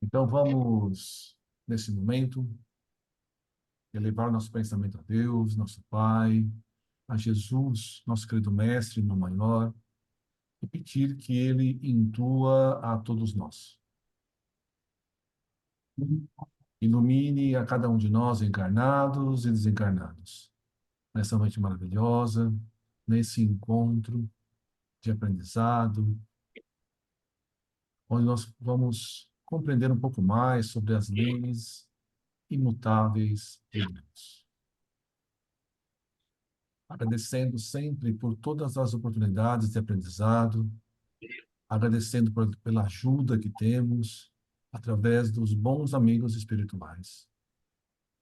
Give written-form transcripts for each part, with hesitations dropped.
Então vamos, nesse momento, elevar nosso pensamento a Deus, nosso Pai, a Jesus, nosso querido Mestre, irmão maior, e pedir que Ele intua a todos nós. Ilumine a cada um de nós, encarnados e desencarnados, nessa noite maravilhosa, nesse encontro de aprendizado, onde nós vamos compreender um pouco mais sobre as leis imutáveis de Deus. Agradecendo sempre por todas as oportunidades de aprendizado, agradecendo pela ajuda que temos através dos bons amigos espirituais,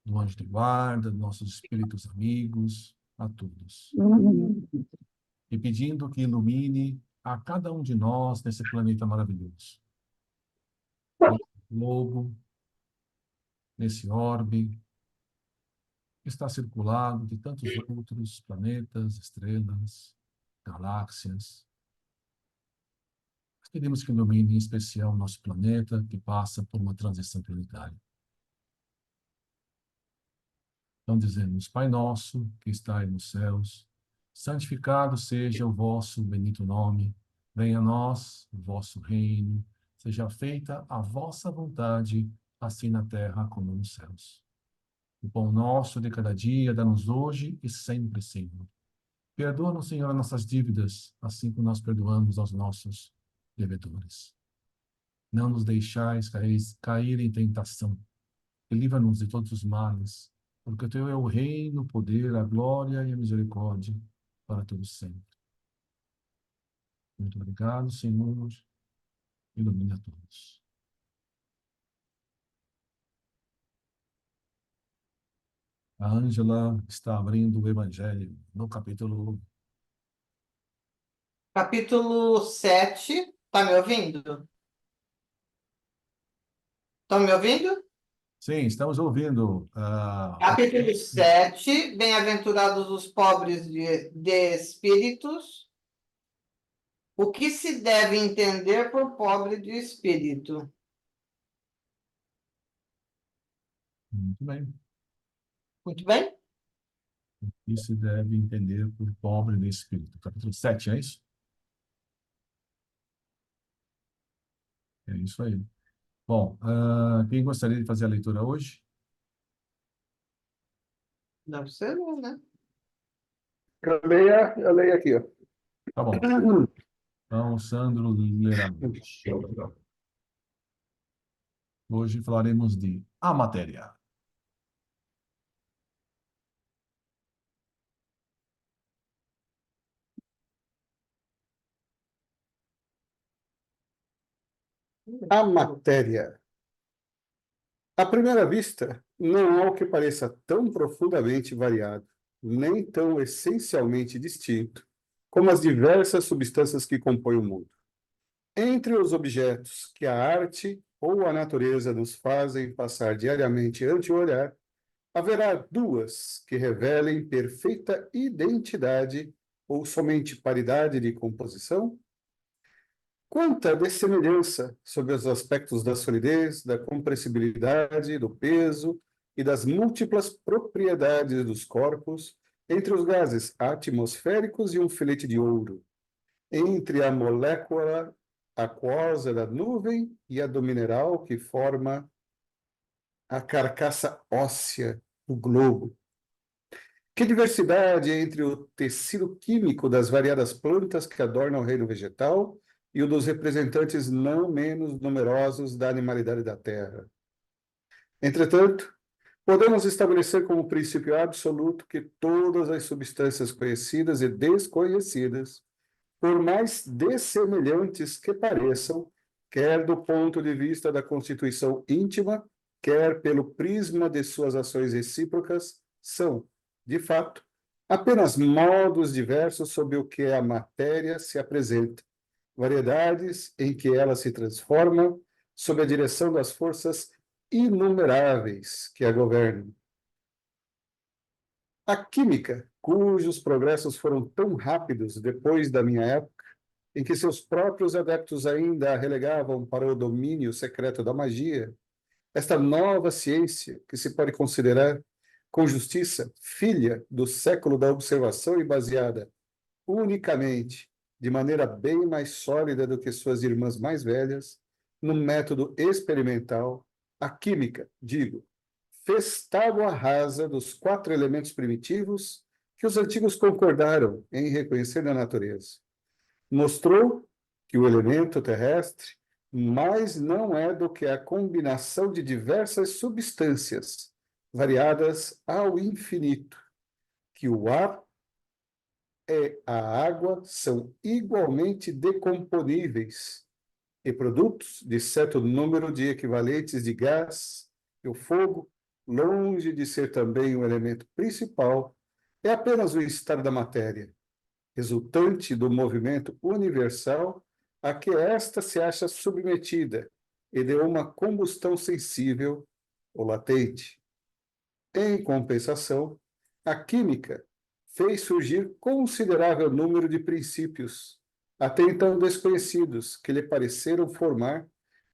do anjo de guarda, dos nossos espíritos amigos, a todos. E pedindo que ilumine a cada um de nós nesse planeta maravilhoso, nesse globo, nesse orbe, que está circulado de tantos outros planetas, estrelas, galáxias. Pedimos que ilumine em especial o nosso planeta, que passa por uma transição planetária. Então dizemos: Pai nosso, que estais nos céus, santificado seja o vosso bendito nome, venha a nós o vosso reino, seja feita a vossa vontade, assim na terra como nos céus. O pão nosso de cada dia dá-nos hoje e sempre, Senhor. Perdoa-nos, Senhor, as nossas dívidas, assim como nós perdoamos aos nossos devedores. Não nos deixais cair em tentação, e livra-nos de todos os males, porque teu é o reino, o poder, a glória e a misericórdia para todos sempre. Muito obrigado, Senhor. Ilumina a todos. A Ângela está abrindo o Evangelho no capítulo... Capítulo 7. Tá me ouvindo? Estão me ouvindo? Sim, estamos ouvindo. Capítulo 7. Bem-aventurados os pobres de espíritos. O que se deve entender por pobre de espírito? Muito bem. Muito bem? O que se deve entender por pobre de espírito? Capítulo 7, é isso? É isso aí. Bom, quem gostaria de fazer a leitura hoje? Deve ser, né? Eu leio aqui, ó. Tá bom. Então, Sandro lerá. Hoje falaremos de a matéria. A matéria. À primeira vista, não há o que pareça tão profundamente variado, nem tão essencialmente distinto, como as diversas substâncias que compõem o mundo. Entre os objetos que a arte ou a natureza nos fazem passar diariamente ante o olhar, haverá duas que revelem perfeita identidade ou somente paridade de composição? Quanta dessemelhança sobre os aspectos da solidez, da compressibilidade, do peso e das múltiplas propriedades dos corpos entre os gases atmosféricos e um filete de ouro, entre a molécula aquosa da nuvem e a do mineral que forma a carcaça óssea do globo. Que diversidade entre o tecido químico das variadas plantas que adornam o reino vegetal e o dos representantes não menos numerosos da animalidade da terra. Entretanto, podemos estabelecer como princípio absoluto que todas as substâncias conhecidas e desconhecidas, por mais dessemelhantes que pareçam, quer do ponto de vista da constituição íntima, quer pelo prisma de suas ações recíprocas, são, de fato, apenas modos diversos sob o que a matéria se apresenta, variedades em que ela se transforma sob a direção das forças inumeráveis que a governam. A química, cujos progressos foram tão rápidos depois da minha época, em que seus próprios adeptos ainda a relegavam para o domínio secreto da magia, esta nova ciência, que se pode considerar, com justiça, filha do século da observação e baseada unicamente, de maneira bem mais sólida do que suas irmãs mais velhas, no método experimental, a química, digo, fez tábua rasa dos 4 elementos primitivos que os antigos concordaram em reconhecer na natureza. Mostrou que o elemento terrestre mais não é do que a combinação de diversas substâncias, variadas ao infinito, que o ar e a água são igualmente decomponíveis e produtos de certo número de equivalentes de gás, e o fogo, longe de ser também o elemento principal, é apenas o estado da matéria, resultante do movimento universal a que esta se acha submetida e de uma combustão sensível ou latente. Em compensação, a química fez surgir considerável número de princípios, até então desconhecidos, que lhe pareceram formar,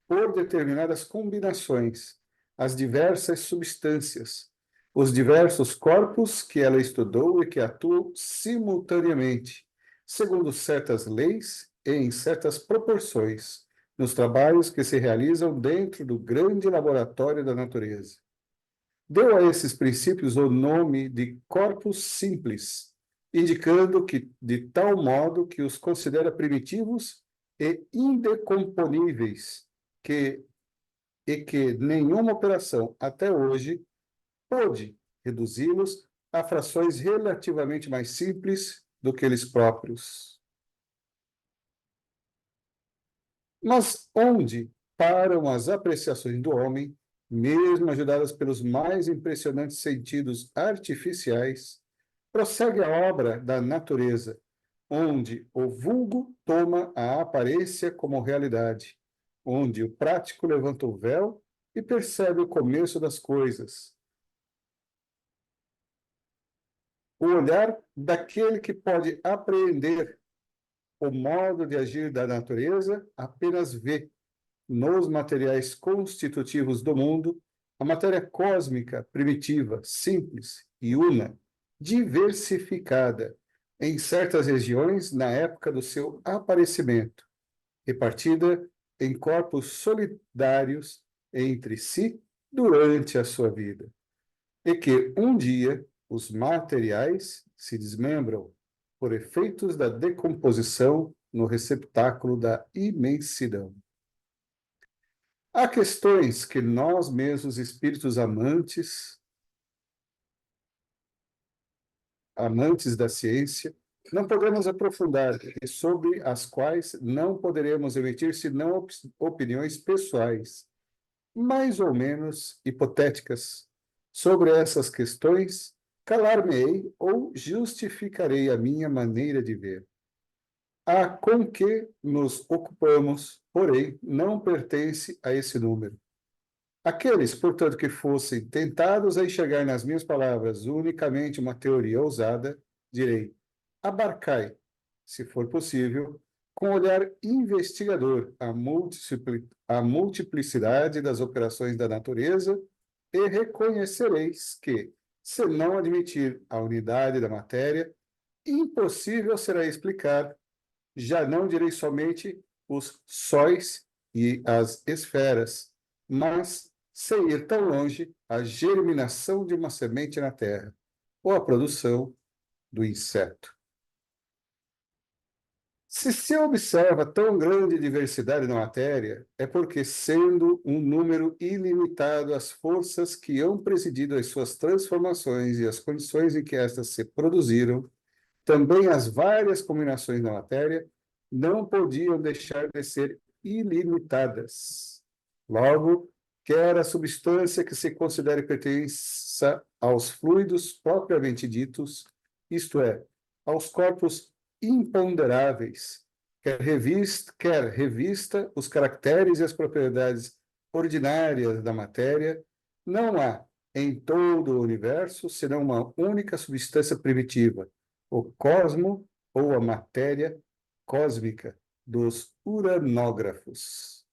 por determinadas combinações, as diversas substâncias, os diversos corpos que ela estudou e que atuam simultaneamente, segundo certas leis e em certas proporções, nos trabalhos que se realizam dentro do grande laboratório da natureza. Deu a esses princípios o nome de corpos simples, indicando que, de tal modo que os considera primitivos e indecomponíveis, e que nenhuma operação até hoje pôde reduzi-los a frações relativamente mais simples do que eles próprios. Mas onde param as apreciações do homem, mesmo ajudadas pelos mais impressionantes sentidos artificiais, prossegue a obra da natureza, onde o vulgo toma a aparência como realidade, onde o prático levanta o véu e percebe o começo das coisas. O olhar daquele que pode apreender o modo de agir da natureza apenas vê nos materiais constitutivos do mundo a matéria cósmica primitiva, simples e una, diversificada em certas regiões na época do seu aparecimento, repartida em corpos solidários entre si durante a sua vida, e que um dia os materiais se desmembram por efeitos da decomposição no receptáculo da imensidão. Há questões que nós mesmos, espíritos amantes da ciência, não podemos aprofundar e sobre as quais não poderemos emitir senão opiniões pessoais, mais ou menos hipotéticas. Sobre essas questões, calar-me-ei ou justificarei a minha maneira de ver. A com que nos ocupamos, porém, não pertence a esse número. Aqueles, portanto, que fossem tentados a enxergar nas minhas palavras unicamente uma teoria ousada, direi: abarcai, se for possível, com olhar investigador a multiplicidade das operações da natureza e reconhecereis que, se não admitir a unidade da matéria, impossível será explicar, já não direi somente os sóis e as esferas, mas, sem ir tão longe, a germinação de uma semente na terra, ou a produção do inseto. Se observa tão grande diversidade na matéria, é porque, sendo um número ilimitado as forças que hão presidido as suas transformações e as condições em que estas se produziram, também as várias combinações da matéria não podiam deixar de ser ilimitadas. Logo, quer a substância que se considere pertença aos fluidos propriamente ditos, isto é, aos corpos imponderáveis, quer revista os caracteres e as propriedades ordinárias da matéria, não há em todo o universo senão uma única substância primitiva, o cosmo ou a matéria cósmica, dos uranógrafos.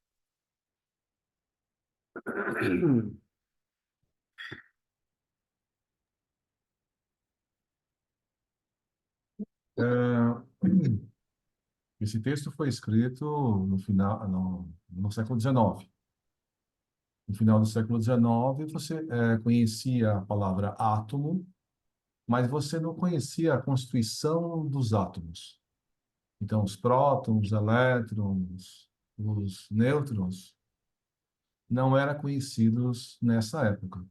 Esse texto foi escrito no final, no século XIX. No final do século XIX, você conhecia a palavra átomo, mas você não conhecia a constituição dos átomos. Então, os prótons, os elétrons, os nêutrons não eram conhecidos nessa época.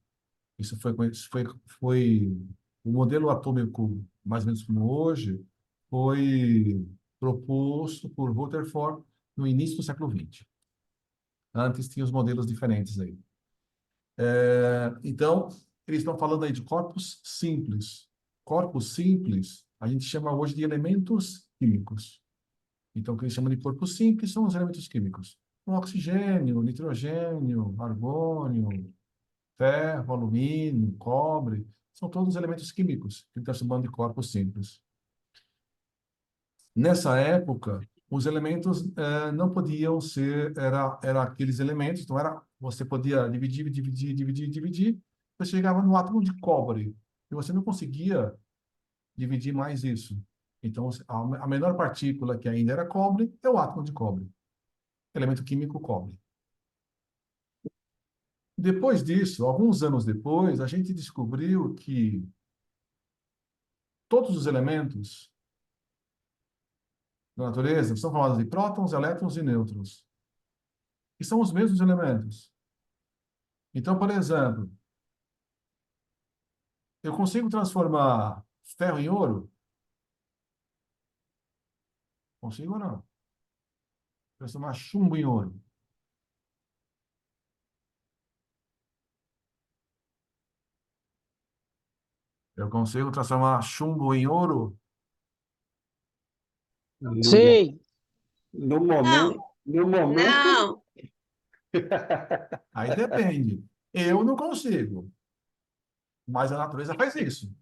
Isso foi o modelo atômico, mais ou menos como hoje, foi proposto por Rutherford no início do século XX. Antes tinha os modelos diferentes aí. Então, eles estão falando aí de corpos simples. Corpos simples, a gente chama hoje de elementos químicos. Então, o que eles chamam de corpos simples são os elementos químicos. O oxigênio, nitrogênio, argônio, ferro, alumínio, cobre, são todos elementos químicos que está chamando de corpos simples. Nessa época, os elementos não podiam ser, era aqueles elementos, então você podia dividir, você chegava no átomo de cobre, e você não conseguia dividir mais isso. Então, a menor partícula que ainda era cobre é o átomo de cobre, elemento químico cobre. Depois disso, alguns anos depois, a gente descobriu que todos os elementos da natureza são formados de prótons, elétrons e nêutrons, que são os mesmos elementos. Então, por exemplo, eu consigo transformar ferro em ouro? Consigo ou não? Transformar chumbo em ouro? Eu consigo transformar chumbo em ouro? No, Sim. no momento, Não, no momento, não. Aí depende. Eu não consigo, mas a natureza faz isso.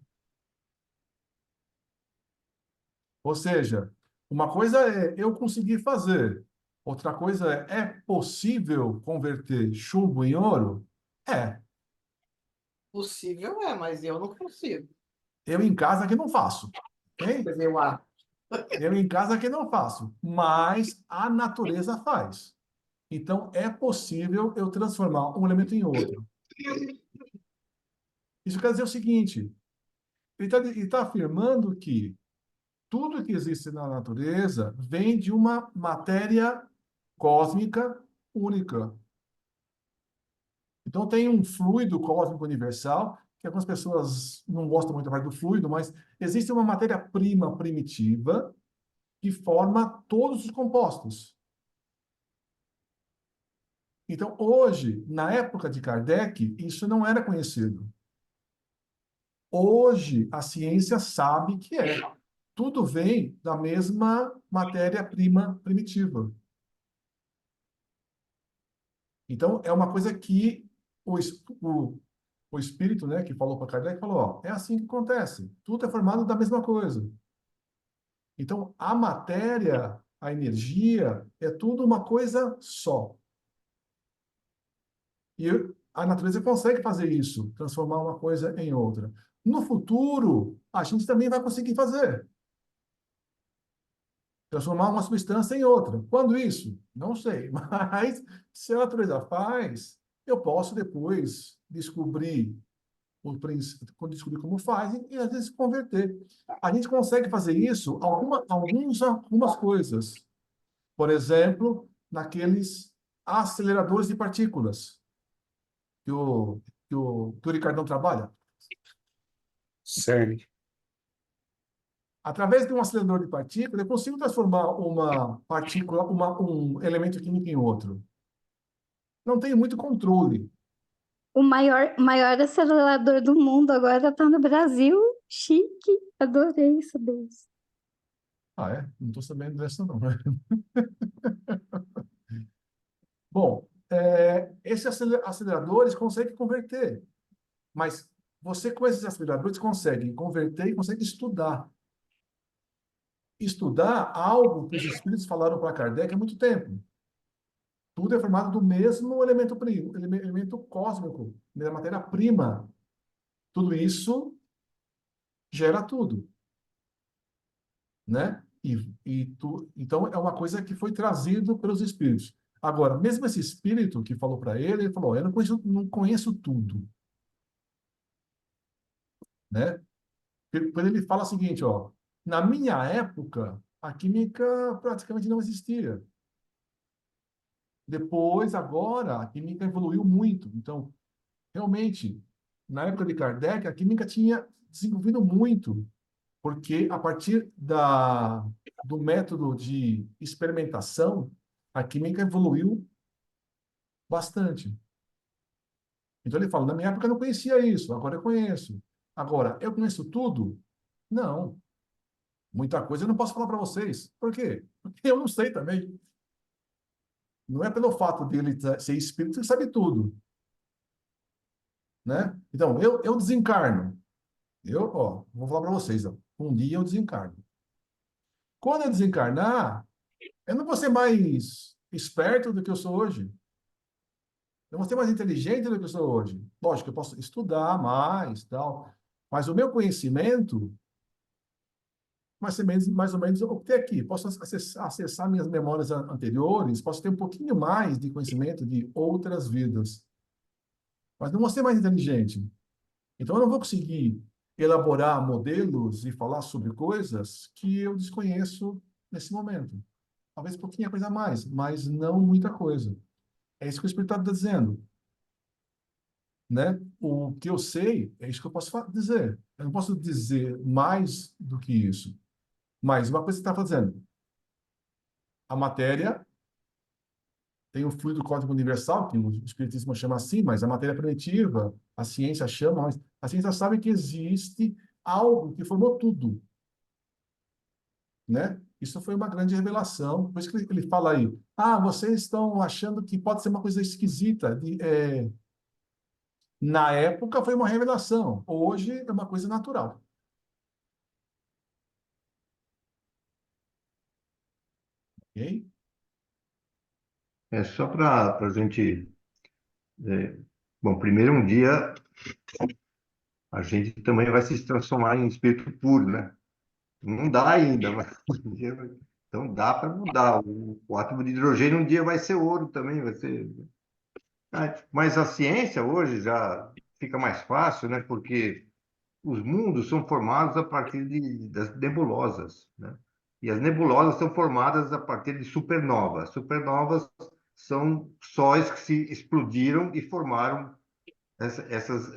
Ou seja, uma coisa é eu conseguir fazer, outra coisa é possível converter chumbo em ouro? É. Possível é, mas eu não consigo. Eu em casa que não faço. Ok? Quer dizer, eu acho. Eu em casa que não faço, mas a natureza faz. Então, é possível eu transformar um elemento em outro. Isso quer dizer o seguinte: ele tá afirmando que tudo que existe na natureza vem de uma matéria cósmica única. Então, tem um fluido cósmico universal, que algumas pessoas não gostam muito da parte do fluido, mas existe uma matéria-prima primitiva que forma todos os compostos. Então, hoje, na época de Kardec, isso não era conhecido. Hoje, a ciência sabe que é. Tudo vem da mesma matéria-prima primitiva. Então, é uma coisa que o espírito, né, que falou para Kardec, falou, ó, é assim que acontece. Tudo é formado da mesma coisa. Então, a matéria, a energia, é tudo uma coisa só. E a natureza consegue fazer isso, transformar uma coisa em outra. No futuro, a gente também vai conseguir fazer. Transformar uma substância em outra. Quando isso? Não sei. Mas, se a natureza faz, eu posso depois descobrir descobrir como faz e, às vezes, converter. A gente consegue fazer isso algumas coisas. Por exemplo, naqueles aceleradores de partículas que o Ricardão trabalha. CERN. Através de um acelerador de partículas, eu consigo transformar uma partícula, um elemento químico em outro. Não tenho muito controle. O maior acelerador do mundo agora está no Brasil. Chique. Adorei saber isso. Ah, é? Não estou sabendo dessa, não. Bom, esses aceleradores conseguem converter. Mas você, com esses aceleradores, consegue converter e consegue estudar. estudar algo que os espíritos falaram para Kardec há muito tempo. Tudo é formado do mesmo elemento primo, elemento cósmico, da matéria-prima. Tudo isso gera tudo, né? Então, é uma coisa que foi trazido pelos espíritos. Agora, mesmo esse espírito que falou para ele, ele falou, eu não conheço tudo, né? Quando ele fala o seguinte, ó, na minha época, a química praticamente não existia. Depois, agora, a química evoluiu muito. Então, realmente, na época de Kardec, a química tinha desenvolvido muito, porque a partir do método de experimentação, a química evoluiu bastante. Então ele fala, na minha época eu não conhecia isso, agora eu conheço. Agora, eu conheço tudo? Não. Muita coisa eu não posso falar para vocês. Por quê? Porque eu não sei também. Não é pelo fato dele ser espírito que ele sabe tudo, né? Então, eu desencarno. Vou falar para vocês, ó, um dia eu desencarno. Quando eu desencarnar, eu não vou ser mais esperto do que eu sou hoje. Eu vou ser mais inteligente do que eu sou hoje. Lógico, eu posso estudar mais, tal, mas o meu conhecimento vai ser mais ou menos o que tem aqui. Posso acessar minhas memórias anteriores, posso ter um pouquinho mais de conhecimento de outras vidas, mas não vou ser mais inteligente. Então, eu não vou conseguir elaborar modelos e falar sobre coisas que eu desconheço nesse momento. Talvez pouquinha coisa a mais, mas não muita coisa. É isso que o Espírito está dizendo, né? O que eu sei, é isso que eu posso dizer. Eu não posso dizer mais do que isso. Mas uma coisa que você está fazendo, a matéria tem o fluido cósmico universal, que o Espiritismo chama assim, mas a matéria primitiva, a ciência chama, mas a ciência sabe que existe algo que formou tudo, né? Isso foi uma grande revelação. Por isso que ele fala aí, vocês estão achando que pode ser uma coisa esquisita. Na época foi uma revelação, hoje é uma coisa natural. Ok? É só para a gente. Bom, primeiro um dia a gente também vai se transformar em espírito puro, né? Não dá ainda, mas um dia então dá para mudar. O átomo de hidrogênio um dia vai ser ouro também, vai ser. Mas a ciência hoje já fica mais fácil, né? Porque os mundos são formados a partir das nebulosas, né? E as nebulosas são formadas a partir de supernovas. Supernovas são sóis que se explodiram e formaram essas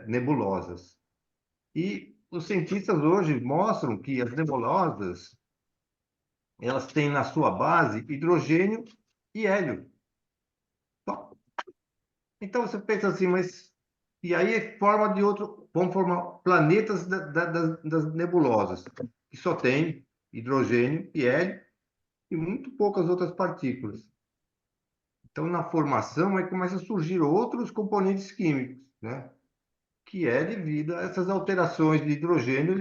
nebulosas. E os cientistas hoje mostram que as nebulosas elas têm na sua base hidrogênio e hélio. Então você pensa assim, mas e aí forma de outro, vão formar planetas das nebulosas, que só tem hidrogênio e hélio e muito poucas outras partículas. Então na formação aí começa a surgir outros componentes químicos, né? Que é devido a essas alterações de hidrogênio,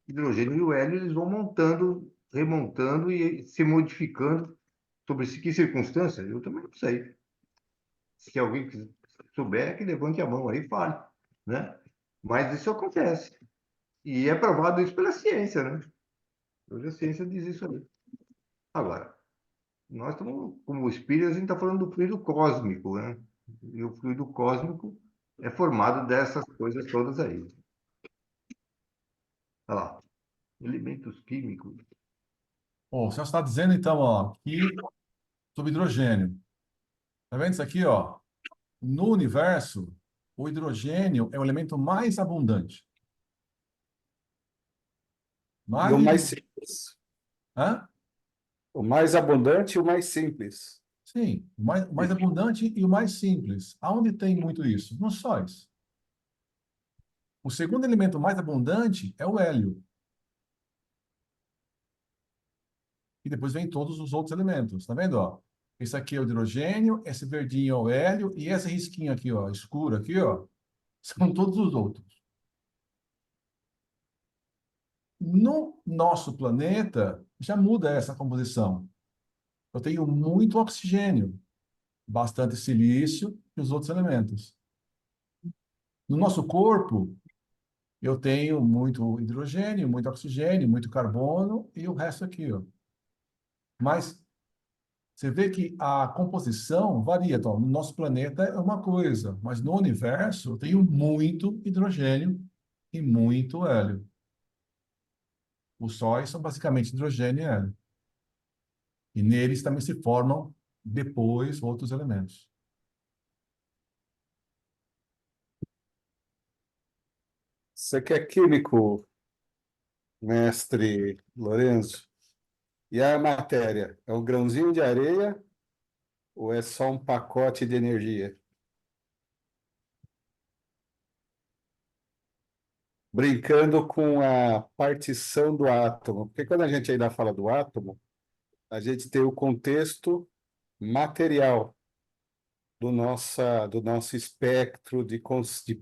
hidrogênio e o hélio, eles vão montando, remontando e se modificando. Sobre que circunstância, eu também não sei. Se alguém souber, que levante a mão aí e fale, né? Mas isso acontece. E é provado isso pela ciência, né? Hoje a ciência diz isso aí. Agora, nós estamos, como espírito, a gente está falando do fluido cósmico, né? E o fluido cósmico é formado dessas coisas todas aí. Olha lá, elementos químicos. O senhor está dizendo, então, ó, que sobre hidrogênio. Tá vendo isso aqui, ó? No universo, o hidrogênio é o elemento mais abundante. E o Mais, mais simples. hã? O mais abundante e o mais simples. Sim, o mais abundante e o mais simples. Aonde tem muito isso? Nos sóis. O segundo elemento mais abundante é o hélio. E depois vem todos os outros elementos. Tá vendo, ó? Esse aqui é o hidrogênio, esse verdinho é o hélio, e esse risquinho aqui, ó, escuro aqui, ó, são todos os outros. No nosso planeta, já muda essa composição. Eu tenho muito oxigênio, bastante silício e os outros elementos. No nosso corpo, eu tenho muito hidrogênio, muito oxigênio, muito carbono e o resto aqui, ó. Mas você vê que a composição varia. Então, no nosso planeta é uma coisa, mas no universo eu tenho muito hidrogênio e muito hélio. Os sóis são basicamente hidrogênio e hélio. E neles também se formam depois outros elementos. Você que é químico, mestre Lorenzo, e a matéria? É um grãozinho de areia ou é só um pacote de energia? Brincando com a partição do átomo, porque quando a gente ainda fala do átomo, a gente tem o contexto material do nosso espectro de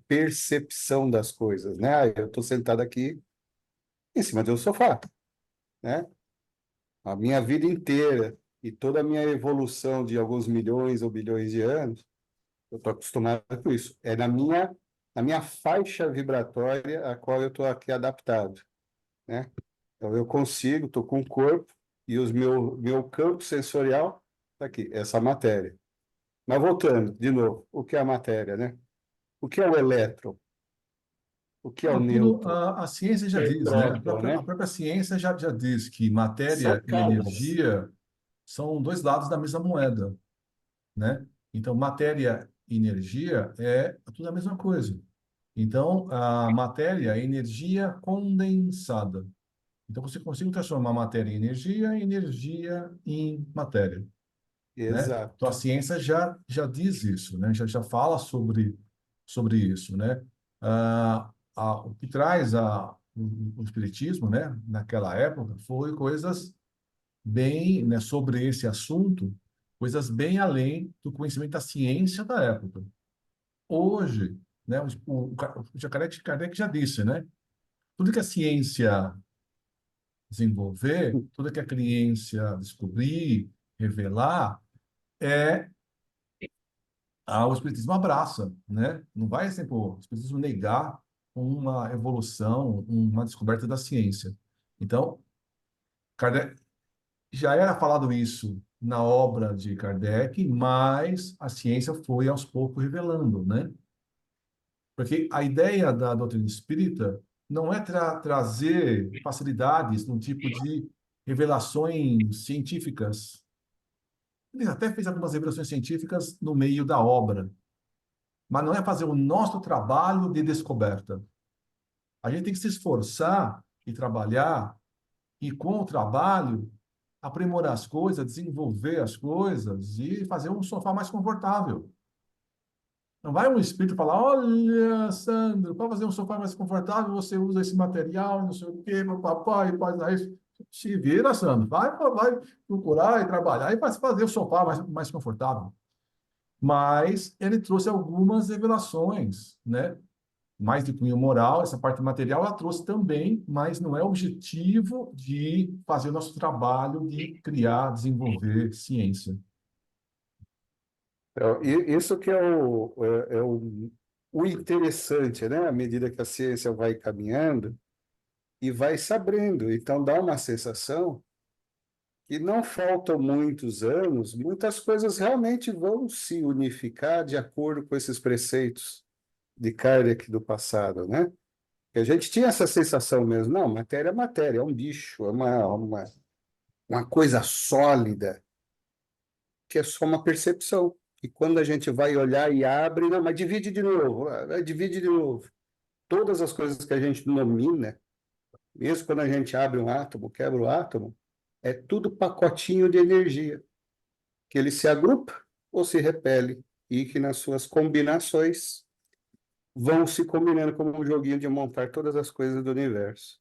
percepção das coisas, né? Ah, eu estou sentado aqui em cima de um sofá, né? A minha vida inteira e toda a minha evolução de alguns milhões ou bilhões de anos, eu estou acostumado com isso. É na minha faixa vibratória a qual eu estou aqui adaptado, né? Então eu consigo, estou com o corpo e meu campo sensorial está aqui, essa matéria. Mas voltando, de novo, o que é a matéria, né? O que é o elétron? O que é o Tudo, nêutron? a ciência já O que é diz, né? próton, A né? própria ciência já diz que São matéria e causas. energia são dois lados da mesma moeda, né? Então, matéria e energia é tudo a mesma coisa. Então, a matéria é energia condensada. Então, você consegue transformar matéria em energia e energia em matéria, né? Então, Exato. a ciência já diz isso, né? Já fala sobre isso, né? O que traz o espiritismo, né? Naquela época, foi coisas bem, né, sobre esse assunto, coisas bem além do conhecimento da ciência da época. Hoje, né? Kardec já disse, né? Tudo que a ciência desenvolver, tudo que a ciência descobrir, revelar, é o Espiritismo abraça, né? Não vai sempre o Espiritismo negar uma evolução, uma descoberta da ciência. Então, Kardec, já era falado isso na obra de Kardec, mas a ciência foi aos poucos revelando, né? Porque a ideia da doutrina espírita não é trazer facilidades no tipo de revelações científicas. Ele até fez algumas revelações científicas no meio da obra, mas não é fazer o nosso trabalho de descoberta. A gente tem que se esforçar e trabalhar, e com o trabalho, aprimorar as coisas, desenvolver as coisas e fazer um sofá mais confortável. Não vai um espírito falar: olha, Sandro, para fazer um sofá mais confortável, você usa esse material, não sei o quê, meu papai, faz isso. Se vira, Sandro, vai procurar e trabalhar e vai fazer o sofá mais confortável. Mas ele trouxe algumas revelações, né? Mais de cunho moral, essa parte material ela trouxe também, mas não é objetivo de fazer o nosso trabalho de criar, desenvolver ciência. Então, isso que o interessante, né? À medida que a ciência vai caminhando e vai se abrindo. Então, dá uma sensação que não faltam muitos anos, muitas coisas realmente vão se unificar de acordo com esses preceitos de Kardec do passado, né? Que a gente tinha essa sensação mesmo, não, matéria é matéria, é um bicho, é uma coisa sólida, que é só uma percepção. E quando a gente vai olhar e abre, não, mas divide de novo, divide de novo. Todas as coisas que a gente domina, mesmo quando a gente abre um átomo, quebra o átomo, é tudo pacotinho de energia, que ele se agrupa ou se repele, e que nas suas combinações vão se combinando como um joguinho de montar todas as coisas do universo.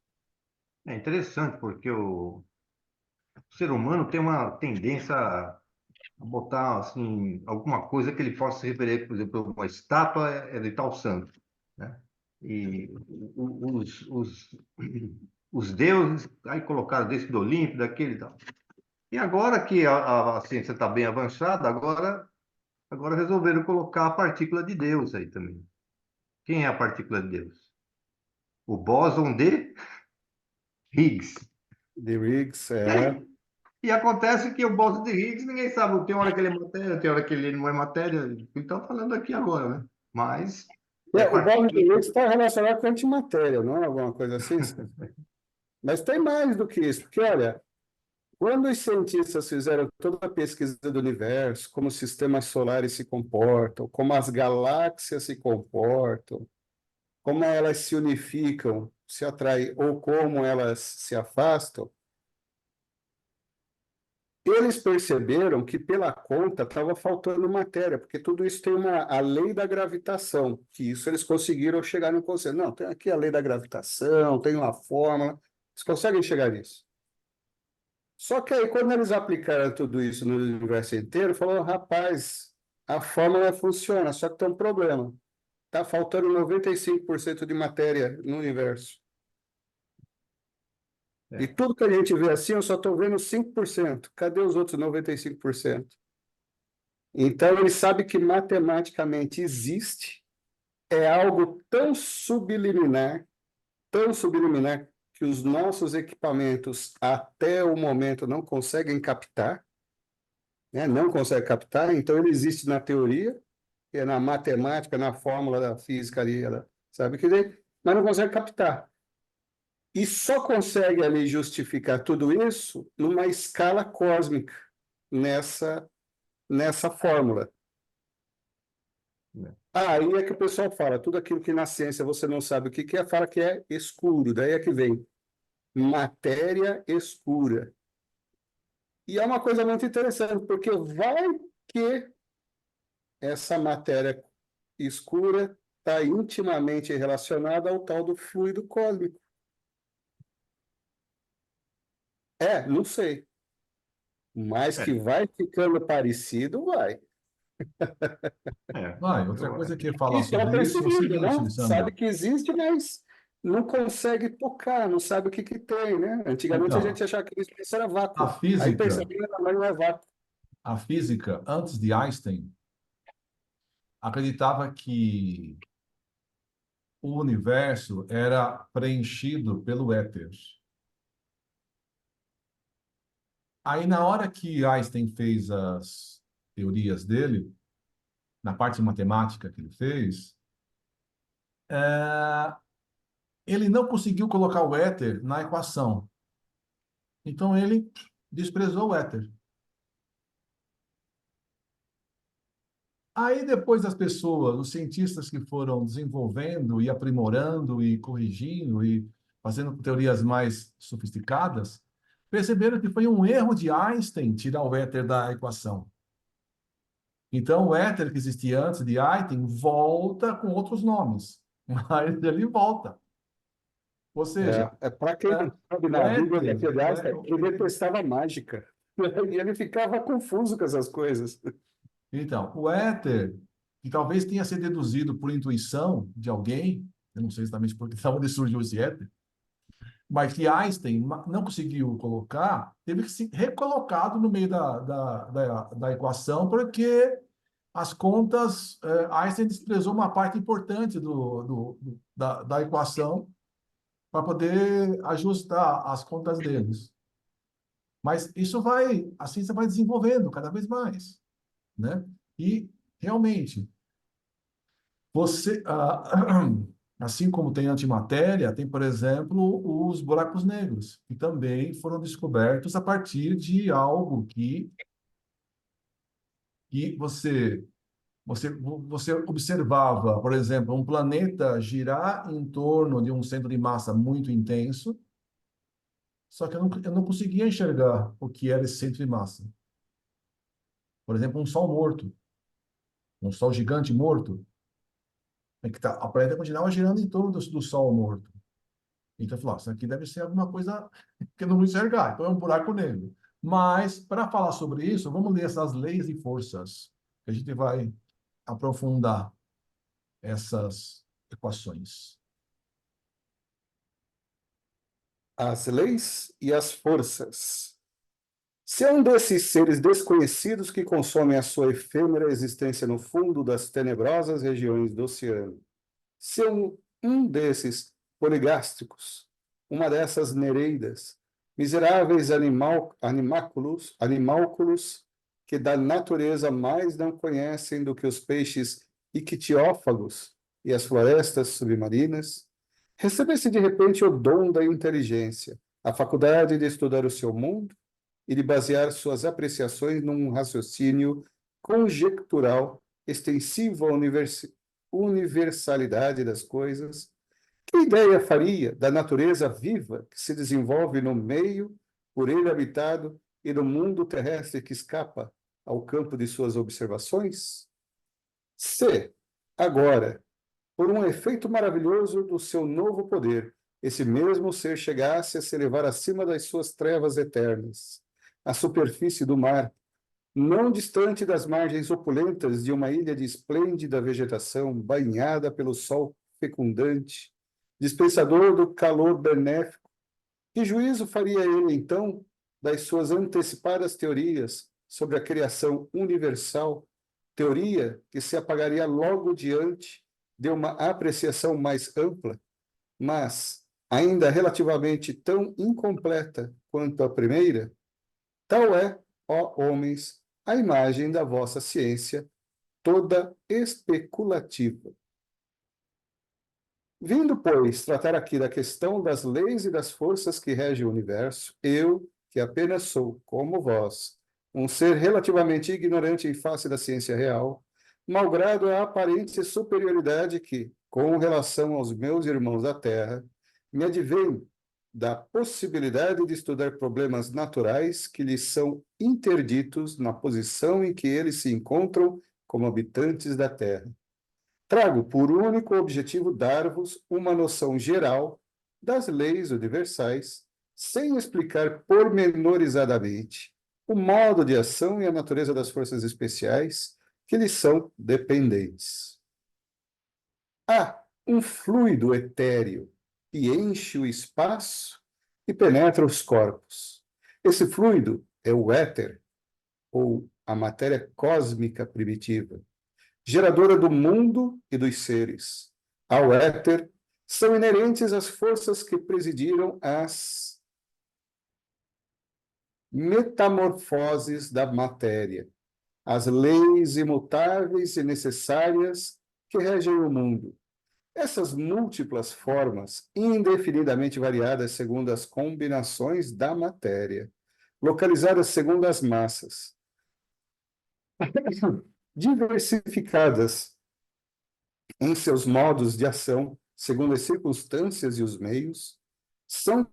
É interessante, porque o ser humano tem uma tendência a botar assim, alguma coisa que ele possa se referir, por exemplo, uma estátua é de tal santo, né? E os os deuses, aí colocaram desse do Olimpo, daquele e tal. E agora que a ciência está bem avançada, agora resolveram colocar a partícula de Deus aí também. Quem é a partícula de Deus? O bóson de Higgs. De Riggs, E acontece que o bóson de Higgs, ninguém sabe, tem hora que ele é matéria, tem hora que ele não é matéria. Então, falando aqui agora, né? Mas é O Bob de partícula. Riggs está relacionado com a antimatéria, não é alguma coisa assim? Mas tem mais do que isso, porque, olha, quando os cientistas fizeram toda a pesquisa do universo, como os sistemas solares se comportam, como as galáxias se comportam, como elas se unificam, se atraem ou como elas se afastam, eles perceberam que pela conta estava faltando matéria, porque tudo isso tem a lei da gravitação, que isso eles conseguiram chegar no conceito. Não, tem aqui a lei da gravitação, tem uma fórmula, eles conseguem chegar nisso. Só que aí, quando eles aplicaram tudo isso no universo inteiro, falaram, rapaz, a fórmula funciona, só que tem um problema. Está faltando 95% de matéria no universo. E tudo que a gente vê assim, eu só estou vendo 5%. Cadê os outros 95%? Então, ele sabe que matematicamente existe, é algo tão subliminar, que os nossos equipamentos, até o momento, não conseguem captar, né? Não conseguem captar, então ele existe na teoria, é na matemática, na fórmula da física ali, ela sabe que ele, mas não consegue captar. E só consegue ali justificar tudo isso numa escala cósmica, nessa fórmula. Aí é que o pessoal fala, tudo aquilo que na ciência você não sabe o que é, fala que é escuro. Daí é que vem matéria escura. E é uma coisa muito interessante, porque vai que essa matéria escura está intimamente relacionada ao tal do fluido cósmico. Não sei. Mas que vai ficando parecido, vai. Vai, outra coisa que falar Isso é sobre isso é o percebido, né? seguinte, Sabe Sandra. que existe, mas não consegue tocar, não sabe o que que tem, né? Antigamente a gente Então, achava que isso era a vácuo. Aí física, percebeu que não é vácuo. a física, antes de Einstein, acreditava que o universo era preenchido pelo éter. Aí, na hora que Einstein fez as teorias dele, na parte matemática que ele fez, ele não conseguiu colocar o éter na equação. Então, ele desprezou o éter. Aí, depois, as pessoas, os cientistas que foram desenvolvendo e aprimorando e corrigindo e fazendo teorias mais sofisticadas, perceberam que foi um erro de Einstein tirar o éter da equação. Então, o éter que existia antes de Einstein volta com outros nomes, mas ele volta. Ou seja, Para quem não sabe, o na vida éter, daquele Einstein, ele detestava mágica. E ele ficava confuso com essas coisas. então, o éter, que talvez tenha sido deduzido por intuição de alguém, eu não sei exatamente por que onde surgiu esse éter, mas que Einstein não conseguiu colocar, teve que ser recolocado no meio da equação, porque as contas, Einstein desprezou uma parte importante da equação para poder ajustar as contas deles. Mas isso vai, a ciência vai desenvolvendo cada vez mais, né? E realmente, assim como tem antimatéria, tem, por exemplo, os buracos negros, que também foram descobertos a partir de algo que você observava, por exemplo, um planeta girar em torno de um centro de massa muito intenso, só que eu não conseguia enxergar o que era esse centro de massa. Por exemplo, um sol morto, um sol gigante morto, a planeta continuava girando em torno do sol morto. Então, eu falei, isso aqui deve ser alguma coisa que eu não vou enxergar, então é um buraco negro. Mas, para falar sobre isso, vamos ler essas leis e forças, que a gente vai aprofundar essas equações. as leis e as forças. Se é um desses seres desconhecidos que consomem a sua efêmera existência no fundo das tenebrosas regiões do oceano, se é um desses poligástricos, uma dessas nereidas, miseráveis animálculos que da natureza mais não conhecem do que os peixes ictiófagos e as florestas submarinas, recebesse de repente o dom da inteligência, a faculdade de estudar o seu mundo e de basear suas apreciações num raciocínio conjectural extensivo à universalidade das coisas, que ideia faria da natureza viva que se desenvolve no meio, por ele habitado, e do mundo terrestre que escapa ao campo de suas observações? Se, agora, por um efeito maravilhoso do seu novo poder, esse mesmo ser chegasse a se elevar acima das suas trevas eternas, à superfície do mar, não distante das margens opulentas de uma ilha de esplêndida vegetação, banhada pelo sol fecundante, dispensador do calor benéfico, que juízo faria ele, então, das suas antecipadas teorias sobre a criação universal, teoria que se apagaria logo diante de uma apreciação mais ampla, mas ainda relativamente tão incompleta quanto a primeira? Tal é, ó homens, a imagem da vossa ciência, toda especulativa. Vindo, pois, tratar aqui da questão das leis e das forças que regem o universo, eu, que apenas sou, como vós, um ser relativamente ignorante em face da ciência real, malgrado a aparente superioridade que, com relação aos meus irmãos da Terra, me advém da possibilidade de estudar problemas naturais que lhes são interditos na posição em que eles se encontram como habitantes da Terra. Trago por único objetivo dar-vos uma noção geral das leis universais, sem explicar pormenorizadamente o modo de ação e a natureza das forças especiais que lhes são dependentes. Há um fluido etéreo que enche o espaço e penetra os corpos. Esse fluido é o éter, ou a matéria cósmica primitiva, geradora do mundo e dos seres. Ao éter são inerentes as forças que presidiram as metamorfoses da matéria, as leis imutáveis e necessárias que regem o mundo. Essas múltiplas formas, indefinidamente variadas segundo as combinações da matéria, localizadas segundo as massas, diversificadas em seus modos de ação, segundo as circunstâncias e os meios, são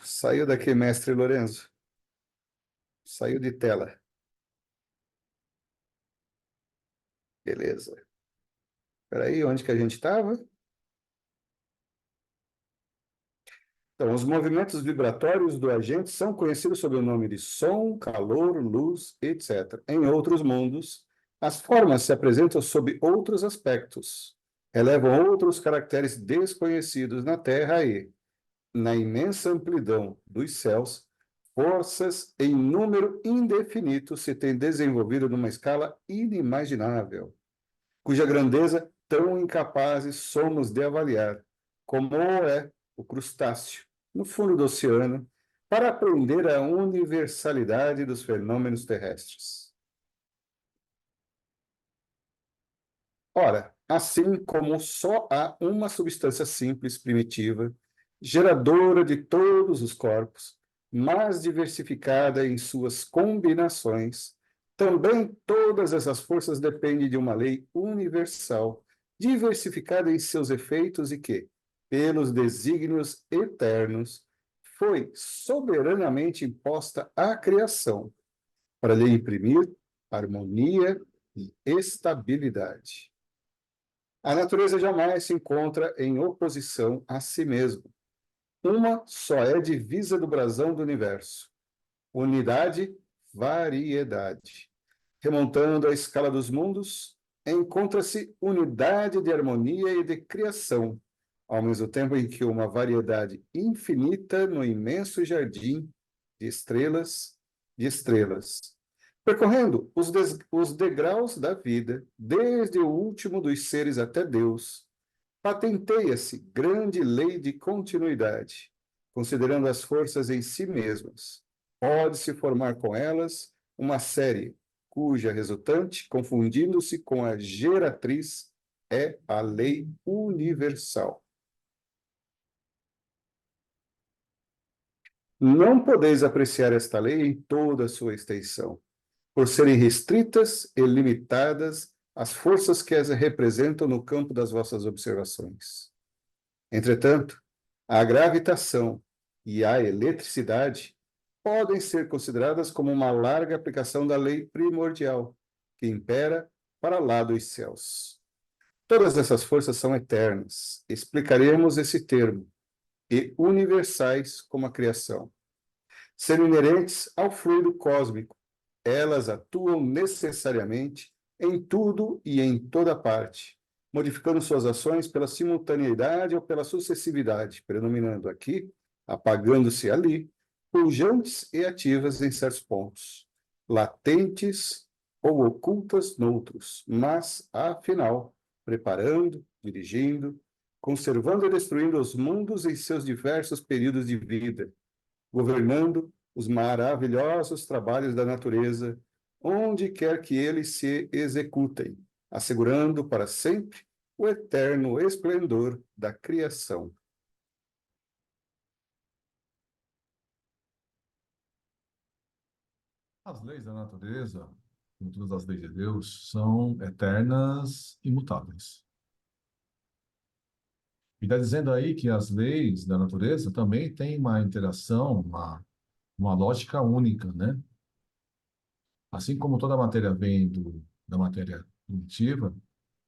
Saiu daqui, mestre Lorenzo. Saiu de tela. Beleza. Espera aí, onde que a gente estava? Então, os movimentos vibratórios do agente são conhecidos sob o nome de som, calor, luz, etc. Em outros mundos, as formas se apresentam sob outros aspectos, elevam outros caracteres desconhecidos na Terra e, na imensa amplidão dos céus, forças em número indefinido se têm desenvolvido numa escala inimaginável, cuja grandeza tão incapazes somos de avaliar, como é o crustáceo, no fundo do oceano, para aprender a universalidade dos fenômenos terrestres. Ora, assim como só há uma substância simples, primitiva, geradora de todos os corpos, mas diversificada em suas combinações, Também todas essas forças dependem de uma lei universal, diversificada em seus efeitos e que, pelos desígnios eternos, foi soberanamente imposta à criação, para lhe imprimir harmonia e estabilidade. A natureza jamais se encontra em oposição a si mesma. Uma só é divisa do brasão do universo: unidade, variedade. Remontando a escala dos mundos, encontra-se unidade de harmonia e de criação, ao mesmo tempo em que uma variedade infinita no imenso jardim de estrelas. Percorrendo os degraus da vida, desde o último dos seres até Deus, patenteia-se grande lei de continuidade, considerando as forças em si mesmas. Pode-se formar com elas uma série cuja resultante, confundindo-se com a geratriz, é a lei universal. Não podeis apreciar esta lei em toda a sua extensão, por serem restritas e limitadas as forças que as representam no campo das vossas observações. Entretanto, a gravitação e a eletricidade podem ser consideradas como uma larga aplicação da lei primordial, que impera para lá dos céus. Todas essas forças são eternas. Explicaremos esse termo, e universais como a criação. Sendo inerentes ao fluido cósmico, elas atuam necessariamente em tudo e em toda parte, modificando suas ações pela simultaneidade ou pela sucessividade, predominando aqui, apagando-se ali, pujantes e ativas em certos pontos, latentes ou ocultas noutros, mas, afinal, preparando, dirigindo, conservando e destruindo os mundos em seus diversos períodos de vida, governando os maravilhosos trabalhos da natureza, onde quer que eles se executem, assegurando para sempre o eterno esplendor da criação. As leis da natureza, como todas as leis de Deus, são eternas e imutáveis. E está dizendo aí que as leis da natureza também têm uma interação, uma lógica única, né? Assim como toda a matéria vem da matéria primitiva,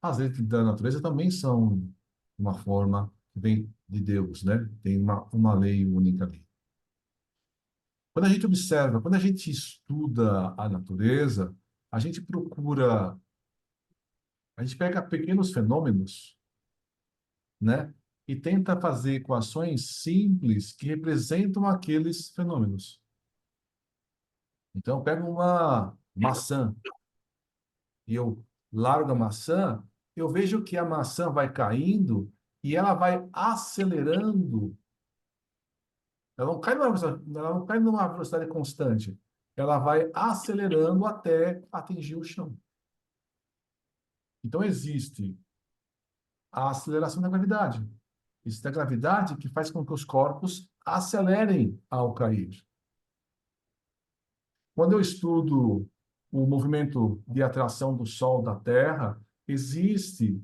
as leis da natureza também são uma forma que vem de Deus, né? Tem uma lei única ali. Quando a gente observa, quando a gente estuda a natureza, a gente procura, a gente pega pequenos fenômenos, né? E tenta fazer equações simples que representam aqueles fenômenos. Então, eu pego uma maçã e eu largo a maçã, eu vejo que a maçã vai caindo e ela vai acelerando. Ela não cai numa velocidade constante. Ela vai acelerando até atingir o chão. Então, existe a aceleração da gravidade. Existe a gravidade que faz com que os corpos acelerem ao cair. Quando eu estudo o movimento de atração do Sol da Terra, existe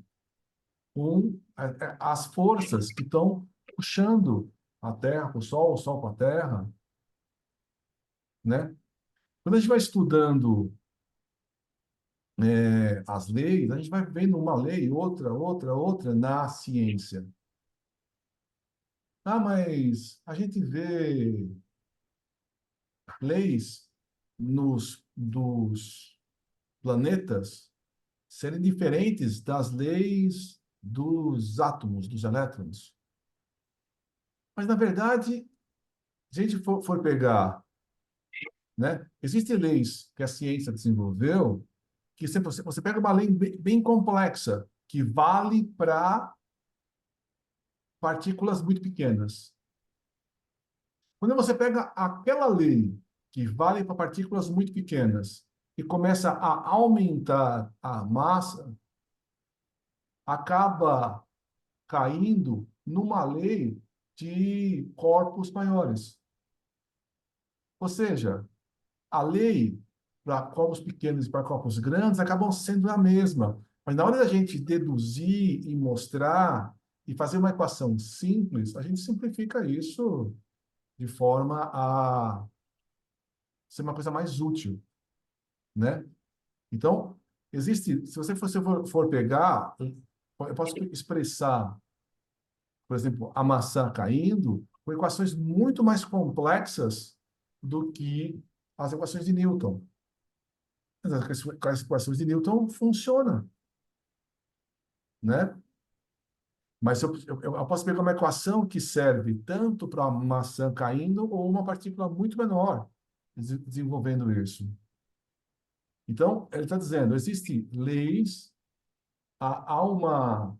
as forças que estão puxando a Terra para o Sol para a Terra, né? Quando a gente vai estudando as leis, a gente vai vendo uma lei, outra na ciência. Ah, mas a gente vê leis dos planetas serem diferentes das leis dos átomos, dos elétrons. Mas, na verdade, se a gente for pegar, né, existem leis que a ciência desenvolveu que você pega uma lei bem complexa, que vale para partículas muito pequenas. Quando você pega aquela lei que vale para partículas muito pequenas e começa a aumentar a massa, acaba caindo numa lei de corpos maiores. Ou seja, a lei para corpos pequenos e para corpos grandes acabam sendo a mesma. Mas na hora da gente deduzir e mostrar e fazer uma equação simples, a gente simplifica isso de forma a ser uma coisa mais útil, né? Então, existe, se você for pegar, eu posso expressar, por exemplo, a maçã caindo com equações muito mais complexas do que as equações de Newton. Mas as equações de Newton funcionam, né? Mas eu posso pegar uma equação que serve tanto para uma maçã caindo ou uma partícula muito menor desenvolvendo isso. Então, ele está dizendo, existem leis, há uma...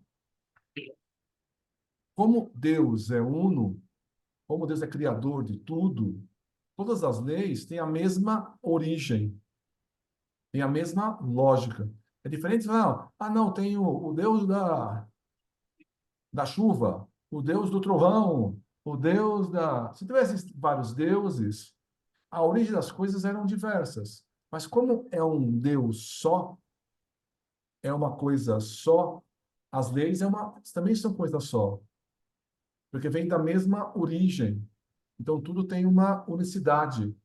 Como Deus é uno, como Deus é criador de tudo, todas as leis têm a mesma origem, têm a mesma lógica. É diferente, não, não, tem o Deus da chuva, o Deus do trovão, o Deus da... Se tivesse vários deuses, a origem das coisas eram diversas. Mas como é um Deus só, é uma coisa só, as leis também são coisa só, porque vem da mesma origem. Então, tudo tem uma unicidade.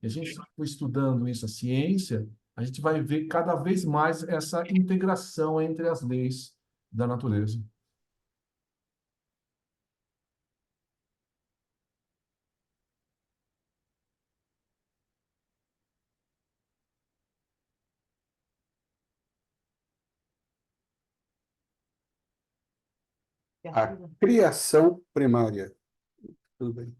E a gente estudando isso, a ciência, a gente vai ver cada vez mais essa integração entre as leis da natureza. A criação primária. Tudo bem.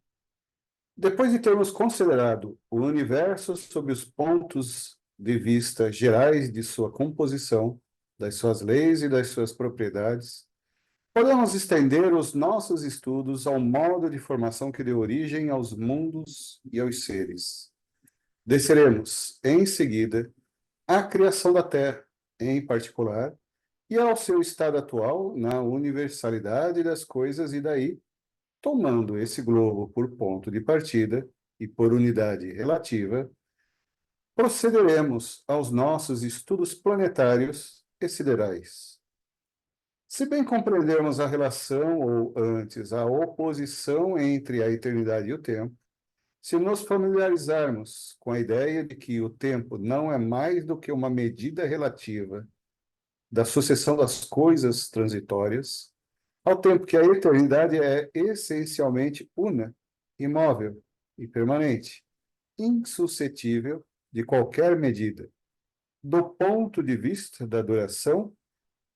Depois de termos considerado o universo sob os pontos de vista gerais de sua composição, das suas leis e das suas propriedades, podemos estender os nossos estudos ao modo de formação que deu origem aos mundos e aos seres. Desceremos, em seguida, à criação da Terra, em particular, e ao seu estado atual na universalidade das coisas, e daí, tomando esse globo por ponto de partida e por unidade relativa, procederemos aos nossos estudos planetários e siderais. Se bem compreendermos a relação, ou antes, a oposição entre a eternidade e o tempo, se nos familiarizarmos com a ideia de que o tempo não é mais do que uma medida relativa da sucessão das coisas transitórias, ao tempo que a eternidade é essencialmente una, imóvel e permanente, insuscetível de qualquer medida. Do ponto de vista da duração,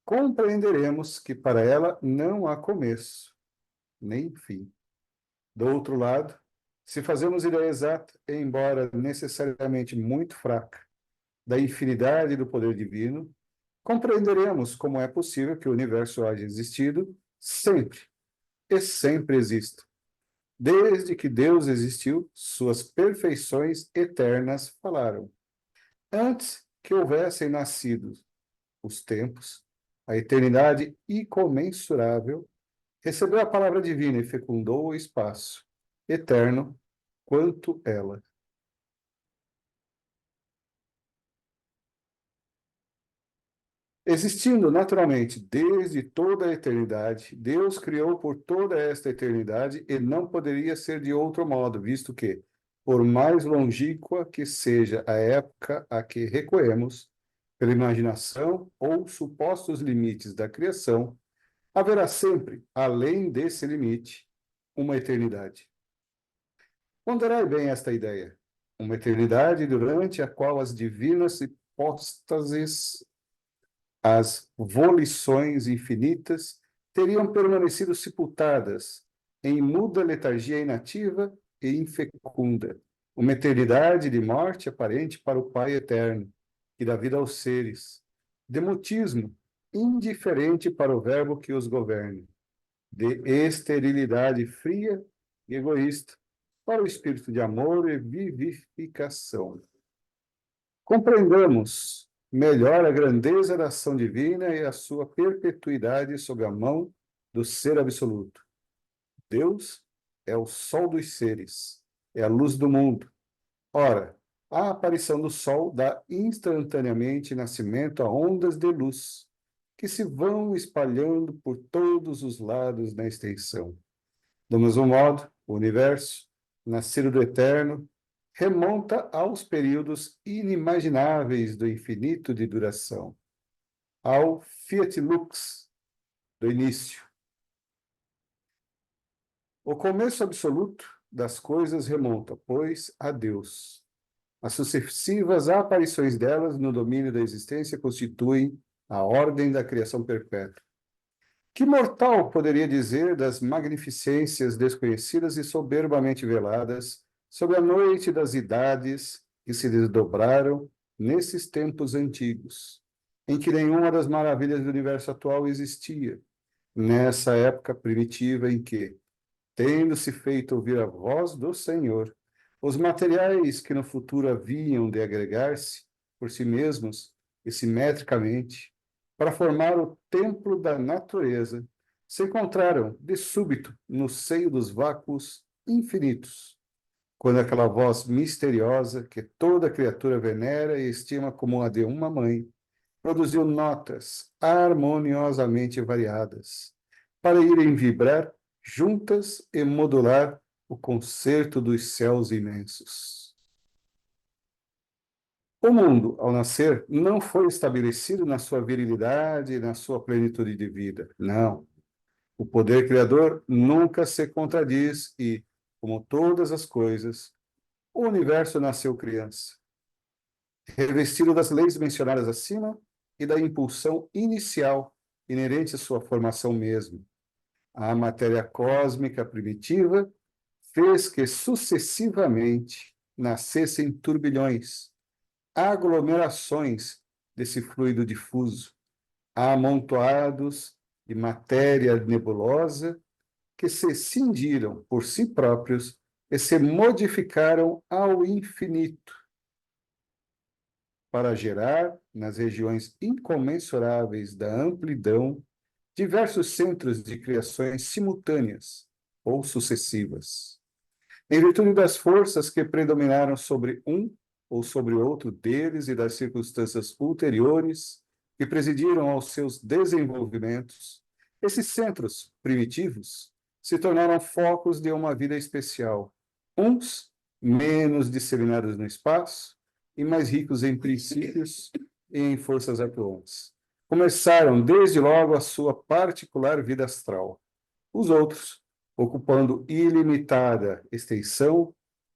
compreenderemos que para ela não há começo, nem fim. Do outro lado, se fazemos ideia exata, embora necessariamente muito fraca, da infinidade do poder divino, compreenderemos como é possível que o universo haja existido sempre e sempre exista. Desde que Deus existiu, suas perfeições eternas falaram. Antes que houvessem nascido os tempos, a eternidade incomensurável recebeu a palavra divina e fecundou o espaço, eterno quanto ela. Existindo naturalmente desde toda a eternidade, Deus criou por toda esta eternidade e não poderia ser de outro modo, visto que, por mais longínqua que seja a época a que recorremos, pela imaginação ou supostos limites da criação, haverá sempre, além desse limite, uma eternidade. Ponderai bem esta ideia. Uma eternidade durante a qual as divinas hipóstases, as volições infinitas, teriam permanecido sepultadas em muda letargia inativa e infecunda. Uma eternidade de morte aparente para o Pai eterno, que dá vida aos seres. De mutismo indiferente para o verbo que os governe. De esterilidade fria e egoísta para o espírito de amor e vivificação. Compreendamos melhor a grandeza da ação divina e a sua perpetuidade sob a mão do Ser Absoluto. Deus é o sol dos seres, é a luz do mundo. Ora, a aparição do Sol dá instantaneamente nascimento a ondas de luz, que se vão espalhando por todos os lados na extensão. Do mesmo modo, o universo, nascido do eterno, remonta aos períodos inimagináveis do infinito de duração, ao Fiat Lux do início. O começo absoluto das coisas remonta, pois, a Deus. As sucessivas aparições delas no domínio da existência constituem a ordem da criação perpétua. Que mortal poderia dizer das magnificências desconhecidas e soberbamente veladas sobre a noite das idades que se desdobraram nesses tempos antigos, em que nenhuma das maravilhas do universo atual existia, nessa época primitiva em que, tendo-se feito ouvir a voz do Senhor, os materiais que no futuro haviam de agregar-se por si mesmos e simetricamente para formar o templo da natureza, se encontraram de súbito no seio dos vácuos infinitos, quando aquela voz misteriosa que toda criatura venera e estima como a de uma mãe, produziu notas harmoniosamente variadas, para irem vibrar juntas e modular o concerto dos céus imensos. O mundo, ao nascer, não foi estabelecido na sua virilidade e na sua plenitude de vida. Não. O poder criador nunca se contradiz e, como todas as coisas, o universo nasceu criança, revestido das leis mencionadas acima e da impulsão inicial inerente à sua formação mesma. A matéria cósmica primitiva fez que sucessivamente nascessem turbilhões, aglomerações desse fluido difuso, amontoados de matéria nebulosa que se cindiram por si próprios e se modificaram ao infinito para gerar, nas regiões incomensuráveis da amplidão, diversos centros de criações simultâneas ou sucessivas. Em virtude das forças que predominaram sobre um ou sobre outro deles e das circunstâncias ulteriores que presidiram aos seus desenvolvimentos, esses centros primitivos se tornaram focos de uma vida especial, uns menos disseminados no espaço e mais ricos em princípios e em forças atuantes. Começaram desde logo a sua particular vida astral. Os outros, ocupando ilimitada extensão,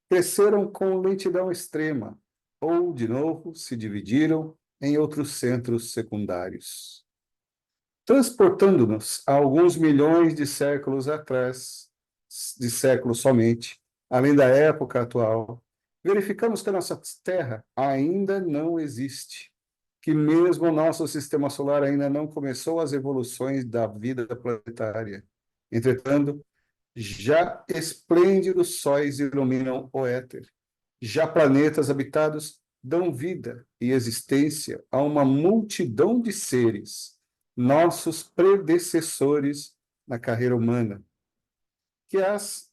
cresceram com lentidão extrema, ou, de novo, se dividiram em outros centros secundários. Transportando-nos a alguns milhões de séculos atrás, de séculos somente, além da época atual, verificamos que a nossa Terra ainda não existe, que mesmo o nosso sistema solar ainda não começou as evoluções da vida planetária. Entretanto, já esplêndidos sóis iluminam o éter. Já planetas habitados dão vida e existência a uma multidão de seres, nossos predecessores na carreira humana, que as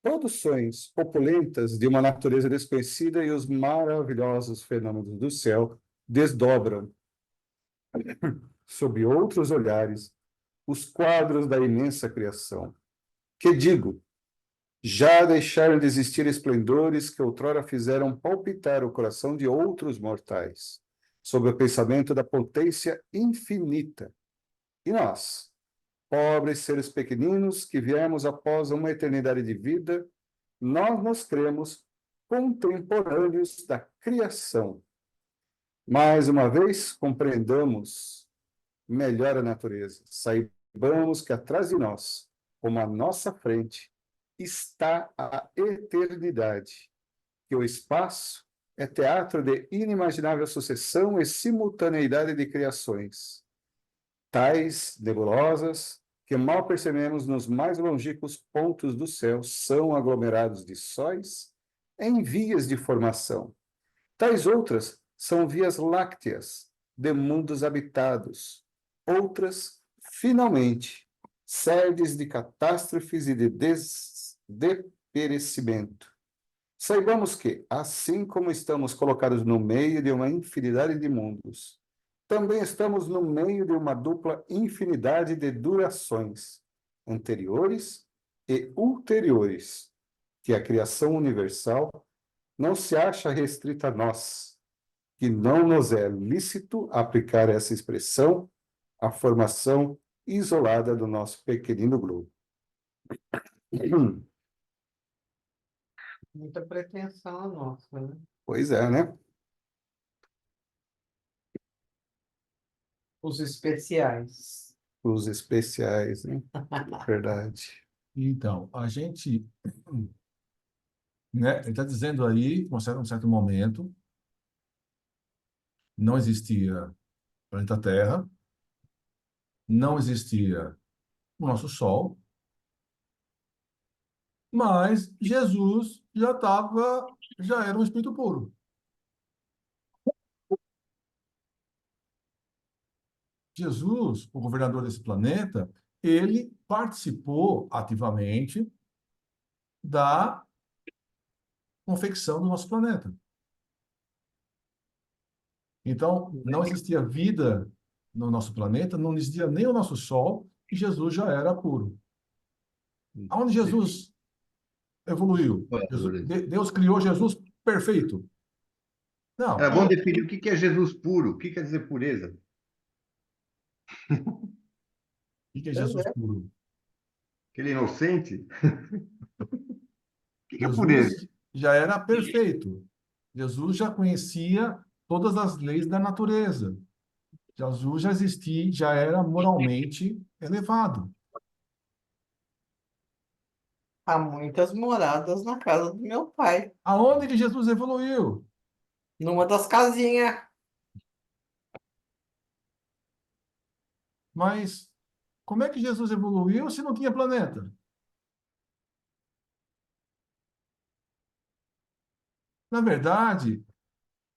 produções opulentas de uma natureza desconhecida e os maravilhosos fenômenos do céu desdobram, sob outros olhares, os quadros da imensa criação. Que digo, já deixaram de existir esplendores que outrora fizeram palpitar o coração de outros mortais, sob o pensamento da potência infinita. E nós, pobres seres pequeninos que viemos após uma eternidade de vida, nós nos cremos contemporâneos da criação. Mais uma vez, compreendamos melhor a natureza. Saibamos que atrás de nós, como à nossa frente, está a eternidade, que o espaço é teatro de inimaginável sucessão e simultaneidade de criações, tais nebulosas que mal percebemos nos mais longínquos pontos do céu são aglomerados de sóis em vias de formação. Tais outras são vias lácteas de mundos habitados, outras, finalmente, sedes de catástrofes e de perecimento. Saibamos que, assim como estamos colocados no meio de uma infinidade de mundos, também estamos no meio de uma dupla infinidade de durações, anteriores e ulteriores, que a criação universal não se acha restrita a nós, que não nos é lícito aplicar essa expressão à formação isolada do nosso pequenino globo. Muita pretensão a nossa, né? Pois é, né? Os especiais. Os especiais, né? Verdade. Então, a gente, né, ele está dizendo aí, um certo momento, não existia planeta Terra, não existia o nosso Sol, mas Jesus já era um espírito puro. Jesus, o governador desse planeta, ele participou ativamente da confecção do nosso planeta. Então, não existia vida no nosso planeta, não existia nem o nosso Sol, e Jesus já era puro. Aonde Jesus evoluiu? Deus criou Jesus perfeito. É Não. bom definir o que é Jesus puro, o que quer dizer pureza. O que é Jesus puro? Aquele inocente, o que é pureza? Jesus já era perfeito. Jesus já conhecia todas as leis da natureza. Jesus já existia, já era moralmente elevado. Há muitas moradas na casa do meu pai. Aonde que Jesus evoluiu? Numa das casinhas. Mas como é que Jesus evoluiu se não tinha planeta? Na verdade,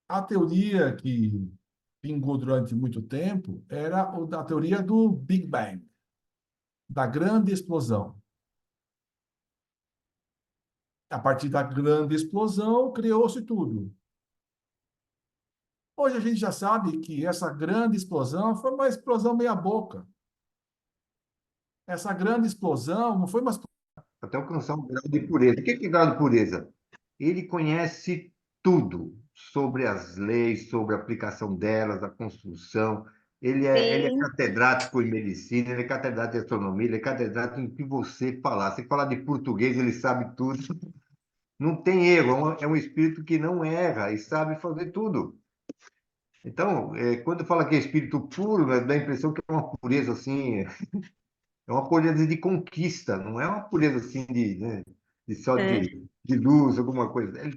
a teoria que pingou durante muito tempo era a teoria do Big Bang, da grande explosão. A partir da grande explosão, criou-se tudo. Hoje a gente já sabe que essa grande explosão foi uma explosão meia-boca. Essa grande explosão não foi uma. Até alcançar um grau de pureza. O que é grau de pureza? Ele conhece tudo sobre as leis, sobre a aplicação delas, a construção. Ele é Sim. catedrático em medicina, ele é catedrático em astronomia, ele é catedrático em o que você falar. Se falar de português, ele sabe tudo. Não tem erro, é um espírito que não erra e sabe fazer tudo. Então, quando fala que é espírito puro, né, dá a impressão que é uma pureza assim, é uma pureza de conquista, não é uma pureza assim de, né, só É. de luz, alguma coisa. Ele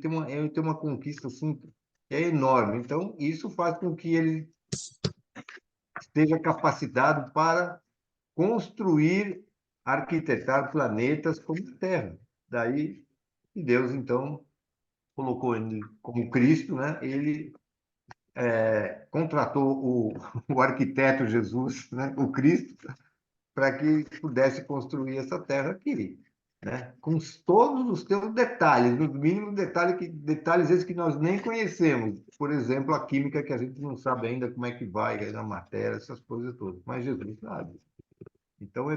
tem uma conquista assim, que é enorme. Então, isso faz com que ele esteja capacitado para construir, arquitetar planetas como a Terra. Daí, que Deus, então, colocou ele como Cristo, né? Ele contratou o arquiteto Jesus, né? O Cristo, para que pudesse construir essa terra aqui, né? Com todos os seus detalhes, no mínimo detalhes esses que nós nem conhecemos. Por exemplo, a química que a gente não sabe ainda como é que vai na matéria, essas coisas todas. Mas Jesus sabe. Então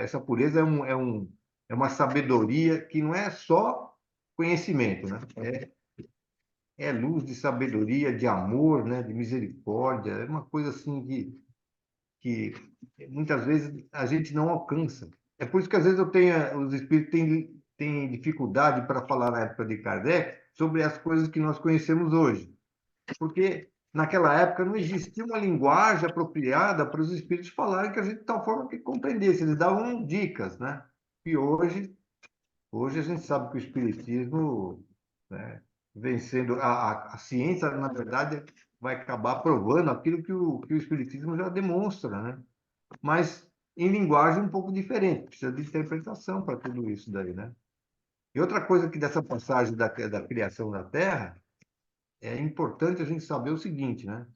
essa pureza é uma sabedoria que não é só conhecimento, né? É luz de sabedoria, de amor, né? De misericórdia. É uma coisa assim que muitas vezes a gente não alcança. É por isso que às vezes os espíritos têm dificuldade para falar na época de Kardec sobre as coisas que nós conhecemos hoje. Porque naquela época não existia uma linguagem apropriada para os espíritos falarem que a gente de tal forma que compreendesse. Eles davam dicas, né? E hoje a gente sabe que o espiritismo, né, vencendo a ciência, na verdade, vai acabar provando aquilo que o espiritismo já demonstra, né? Mas em linguagem um pouco diferente, precisa de interpretação para tudo isso daí, né? E outra coisa que dessa passagem da criação da Terra, é importante a gente saber o seguinte, né?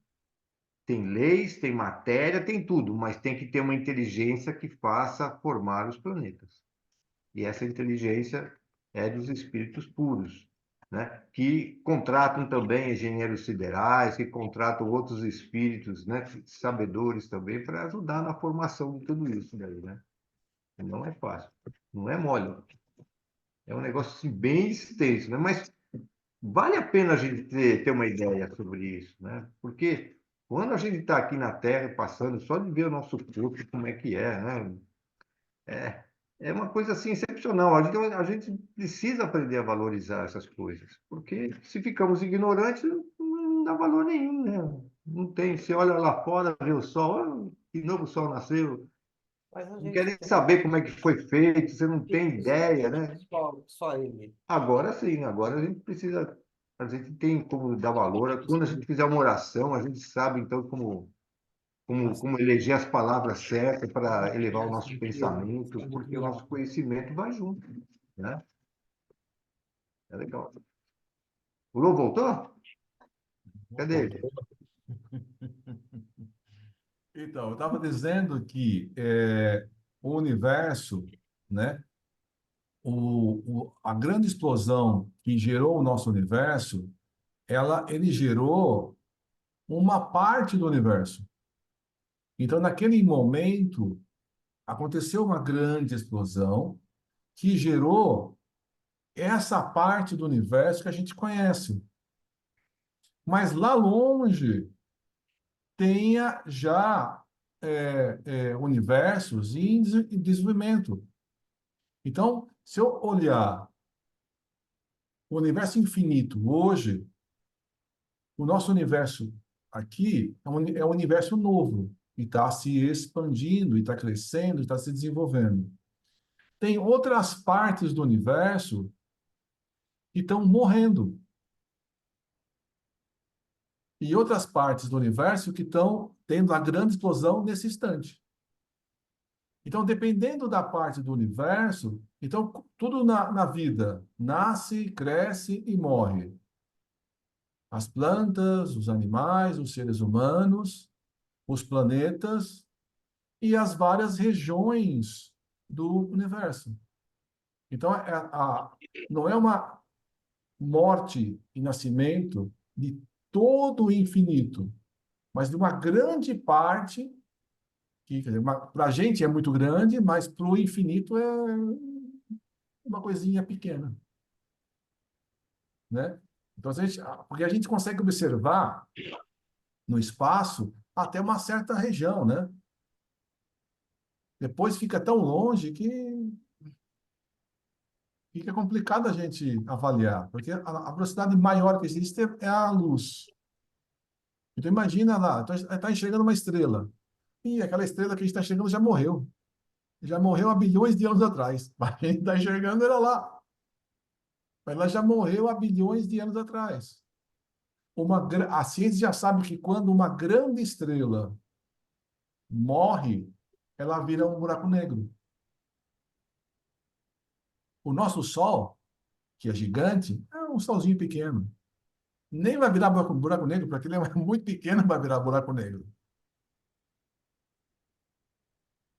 Tem leis, tem matéria, tem tudo, mas tem que ter uma inteligência que faça formar os planetas. E essa inteligência é dos espíritos puros, né? Que contratam também engenheiros siderais, que contratam outros espíritos, né? Sabedores também, para ajudar na formação de tudo isso daí, né? Não é fácil, não é mole. É um negócio assim, bem extenso, né? Mas vale a pena a gente ter uma ideia sobre isso, né? Porque quando a gente está aqui na Terra passando, só de ver o nosso corpo, como é que é, né? É, é uma coisa assim excepcional. A gente precisa aprender a valorizar essas coisas, porque se ficamos ignorantes, não dá valor nenhum, né? Não tem. Você olha lá fora, vê o sol, que novo sol nasceu, Mas a não quer gente nem tem saber como é que foi feito, você não tem ideia, né? só ele. Agora sim, agora a gente precisa, a gente tem como dar valor. Quando a gente fizer uma oração, a gente sabe então como eleger as palavras certas para elevar o nosso pensamento, porque o nosso conhecimento vai junto, né? É legal. O Lô voltou? Cadê ele? Então, eu estava dizendo que o universo, né, a grande explosão que gerou o nosso universo, ele gerou uma parte do universo. Então, naquele momento, aconteceu uma grande explosão que gerou essa parte do universo que a gente conhece. Mas lá longe, tenha já universos em desenvolvimento. Então, se eu olhar o universo infinito hoje, o nosso universo aqui é um universo novo e está se expandindo, e está crescendo, está se desenvolvendo. Tem outras partes do universo que estão morrendo e outras partes do universo que estão tendo a grande explosão nesse instante. Então, dependendo da parte do universo, então tudo na vida nasce, cresce e morre. As plantas, os animais, os seres humanos, os planetas e as várias regiões do universo. Então, não é uma morte e nascimento de todo o infinito, mas de uma grande parte que, para a gente é muito grande, mas para o infinito é uma coisinha pequena, né? Então, porque a gente consegue observar no espaço até uma certa região, né? Depois fica tão longe que fica complicado a gente avaliar, porque a velocidade maior que existe é a luz. Então imagina lá, está enxergando uma estrela. E aquela estrela que a gente está enxergando já morreu. Já morreu há bilhões de anos atrás. Mas a gente está enxergando ela lá. Mas ela já morreu há bilhões de anos atrás. A ciência já sabe que quando uma grande estrela morre, ela vira um buraco negro. O nosso Sol, que é gigante, é um solzinho pequeno. Nem vai virar buraco negro, porque ele é muito pequeno para virar buraco negro.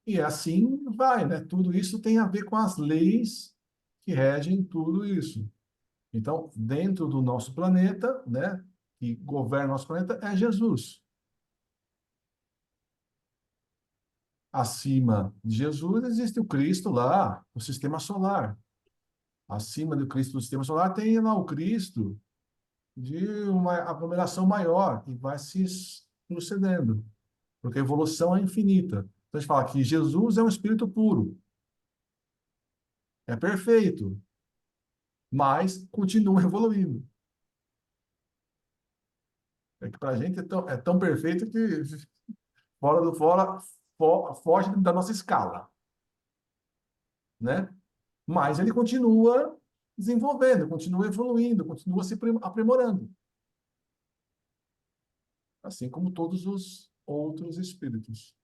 E assim vai, né? Tudo isso tem a ver com as leis que regem tudo isso. Então, dentro do nosso planeta, né, que governa o nosso planeta, é Jesus. Acima de Jesus existe o Cristo lá, o sistema solar. Acima do Cristo do sistema solar tem lá o Cristo de uma aglomeração maior e vai se sucedendo, porque a evolução é infinita. Então, a gente fala que Jesus é um espírito puro, é perfeito, mas continua evoluindo. É que para a gente é tão perfeito que foge da nossa escala, né? Mas ele continua desenvolvendo, continua evoluindo, continua se aprimorando, assim como todos os outros espíritos.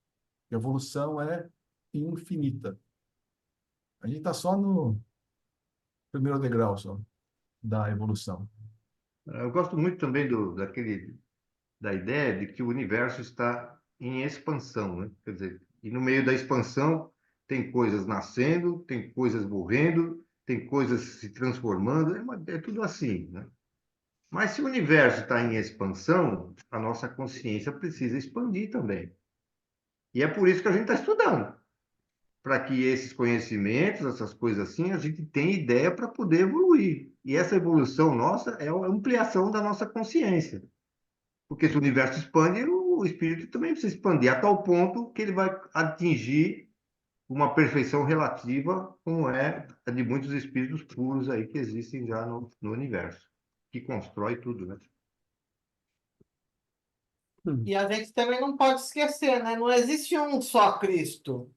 A evolução é infinita. A gente está só no primeiro degrau só da evolução. Eu gosto muito também da ideia de que o universo está em expansão, né? Quer dizer, e no meio da expansão tem coisas nascendo, tem coisas morrendo, tem coisas se transformando, é tudo assim, né? Mas se o universo está em expansão, a nossa consciência precisa expandir também. E é por isso que a gente está estudando, para que esses conhecimentos, essas coisas assim, a gente tenha ideia para poder evoluir. E essa evolução nossa é a ampliação da nossa consciência. Porque se o universo expande, o espírito também precisa expandir, a tal ponto que ele vai atingir uma perfeição relativa, como é a de muitos espíritos puros aí que existem já no universo, que constrói tudo, né? E a gente também não pode esquecer, né? Não existe um só Cristo.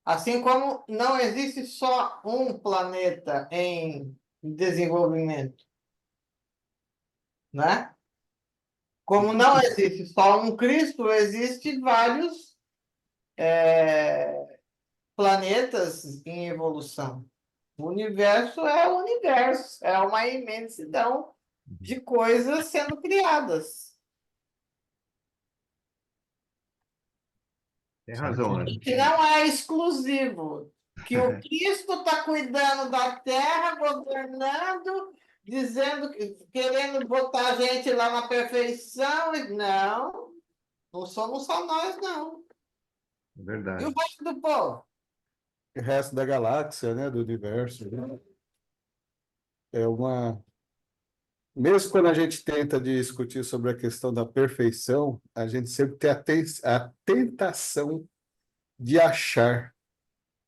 Assim como não existe só um planeta em desenvolvimento, né? Como não existe só um Cristo, existe vários planetas em evolução. O universo é o universo, é uma imensidão de coisas sendo criadas. Tem razão, né? Que não é exclusivo. Que o Cristo está cuidando da Terra, governando, dizendo, querendo botar a gente lá na perfeição. Não, não somos só nós, não. É E o verdade. resto do povo? O resto da galáxia, né, do universo, né? É uma... Mesmo quando a gente tenta discutir sobre a questão da perfeição, a gente sempre tem a tentação de achar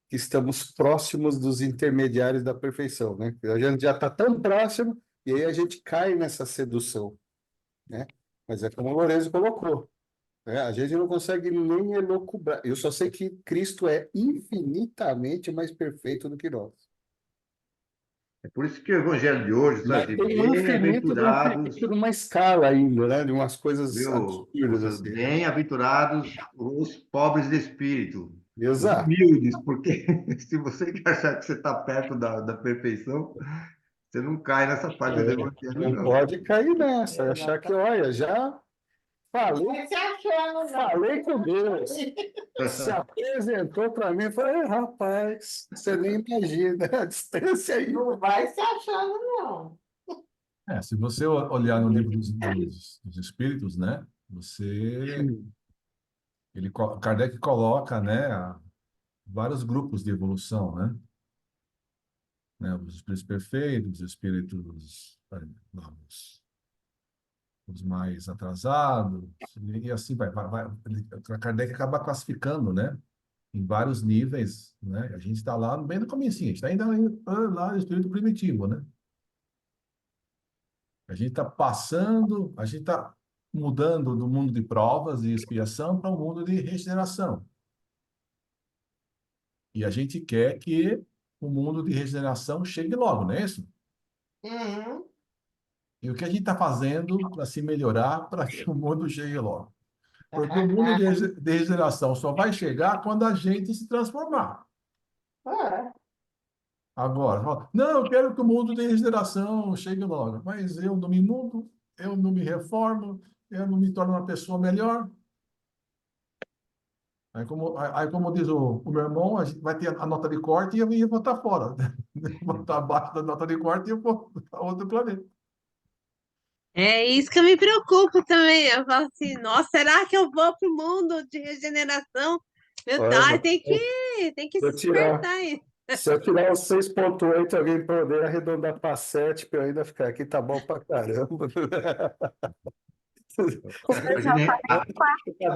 que estamos próximos dos intermediários da perfeição, né? A gente já está tão próximo e aí a gente cai nessa sedução, né? Mas é como o Lorenzo colocou, né? A gente não consegue nem elocubrar. Eu só sei que Cristo é infinitamente mais perfeito do que nós. É por isso que o evangelho de hoje Mas traz tem um bem-aventurados, infinito numa escala ainda, né? De umas coisas viu? absurdas assim. Bem-aventurados os pobres de espírito, os Exato. humildes, porque se você achar que você está perto da perfeição, você não cai nessa parte do evangelho, Não não. pode cair nessa, achar que, olha, já falei, Vai se achando, não. falei com Deus, se apresentou para mim, falei, rapaz, você nem imagina a distância aí. Não vai se achando, não. Se você olhar no livro dos Espíritos, né, Kardec coloca, né, vários grupos de evolução, né, os espíritos perfeitos, os espíritos, os mais atrasados, e assim Kardec acaba classificando, né, em vários níveis, né, a gente está lá bem no comecinho, a gente está ainda lá no espírito primitivo, né, a gente está passando, a gente está mudando do mundo de provas e expiação para o mundo de regeneração. E a gente quer que o mundo de regeneração chegue logo, não é isso? Uhum. E o que a gente está fazendo para se melhorar para que o mundo chegue logo? Porque o mundo de regeneração só vai chegar quando a gente se transformar. É. Agora, não, eu quero que o mundo de regeneração chegue logo, mas eu não me mudo, eu não me reformo, eu não me torno uma pessoa melhor. Aí como diz o meu irmão, a gente vai ter a nota de corte e eu ia botar fora. Botar abaixo da nota de corte e eu vou para outro planeta. É isso que eu me preocupo também. Eu falo assim, nossa, será que eu vou pro mundo de regeneração? Meu Olha, Deus, tem que se se eu tirar, despertar aí. se eu tirar os 6,8, alguém poder arredondar para 7, para eu ainda ficar aqui, tá bom pra caramba. Eu já falei